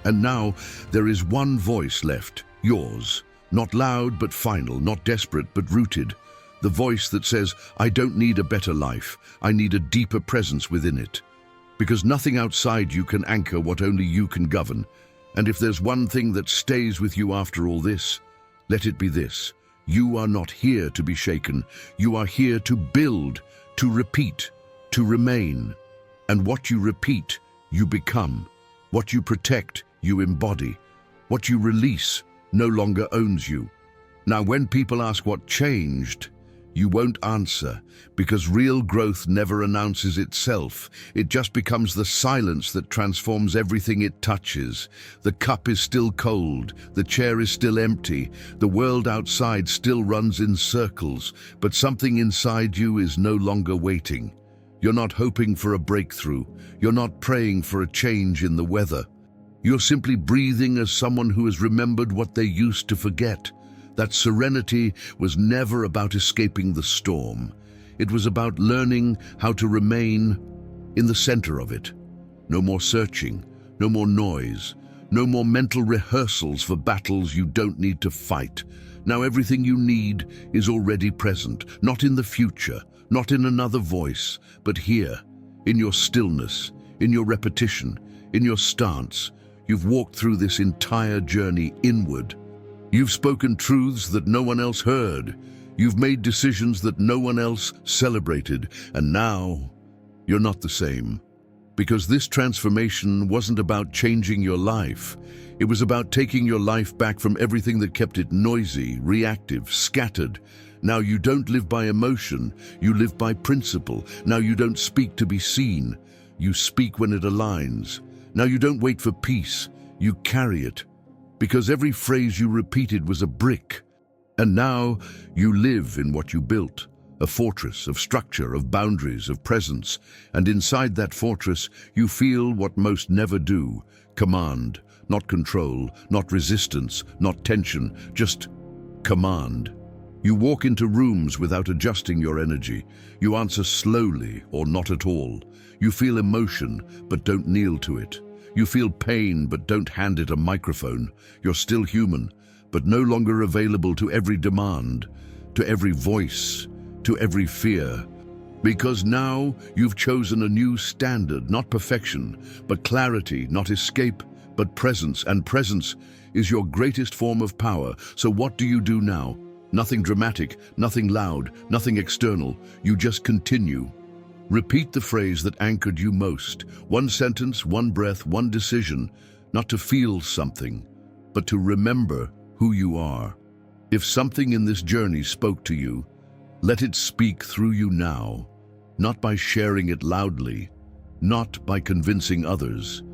And now there is one voice left, yours. Not loud but final, not desperate but rooted. The voice that says, I don't need a better life, I need a deeper presence within it. Because nothing outside you can anchor what only you can govern. And if there's one thing that stays with you after all this, let it be this. You are not here to be shaken. You are here to build, to repeat, to remain. And what you repeat, you become. What you protect, you embody. What you release no longer owns you. Now, when people ask what changed, you won't answer, because real growth never announces itself. It just becomes the silence that transforms everything it touches. The cup is still cold, the chair is still empty, the world outside still runs in circles, but something inside you is no longer waiting. You're not hoping for a breakthrough. You're not praying for a change in the weather. You're simply breathing as someone who has remembered what they used to forget. That serenity was never about escaping the storm. It was about learning how to remain in the center of it. No more searching, no more noise, no more mental rehearsals for battles you don't need to fight. Now everything you need is already present, not in the future, not in another voice, but here, in your stillness, in your repetition, in your stance. You've walked through this entire journey inward. You've spoken truths that no one else heard. You've made decisions that no one else celebrated. And now, you're not the same. Because this transformation wasn't about changing your life. It was about taking your life back from everything that kept it noisy, reactive, scattered. Now you don't live by emotion, you live by principle. Now you don't speak to be seen, you speak when it aligns. Now you don't wait for peace, you carry it. Because every phrase you repeated was a brick. And now you live in what you built, a fortress of structure, of boundaries, of presence, and inside that fortress you feel what most never do: command, not control, not resistance, not tension, just command. You walk into rooms without adjusting your energy. You answer slowly or not at all. You feel emotion, but don't kneel to it. You feel pain, but don't hand it a microphone. You're still human, but no longer available to every demand, to every voice, to every fear. Because now you've chosen a new standard, not perfection, but clarity, not escape, but presence. And presence is your greatest form of power. So what do you do now? Nothing dramatic, nothing loud, nothing external. You just continue. Repeat the phrase that anchored you most. One sentence, one breath, one decision. Not to feel something, but to remember who you are. If something in this journey spoke to you, let it speak through you now. Not by sharing it loudly, not by convincing others,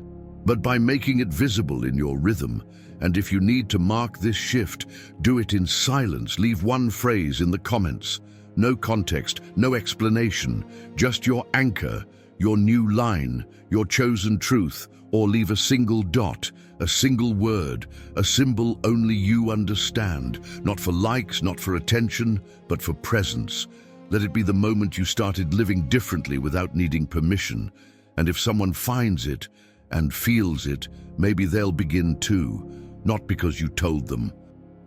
but by making it visible in your rhythm. And if you need to mark this shift, do it in silence. Leave one phrase in the comments. No context, no explanation, just your anchor, your new line, your chosen truth, or leave a single dot, a single word, a symbol only you understand, not for likes, not for attention, but for presence. Let it be the moment you started living differently without needing permission. And if someone finds it and feels it, maybe they'll begin too, not because you told them,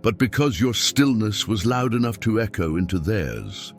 but because your stillness was loud enough to echo into theirs.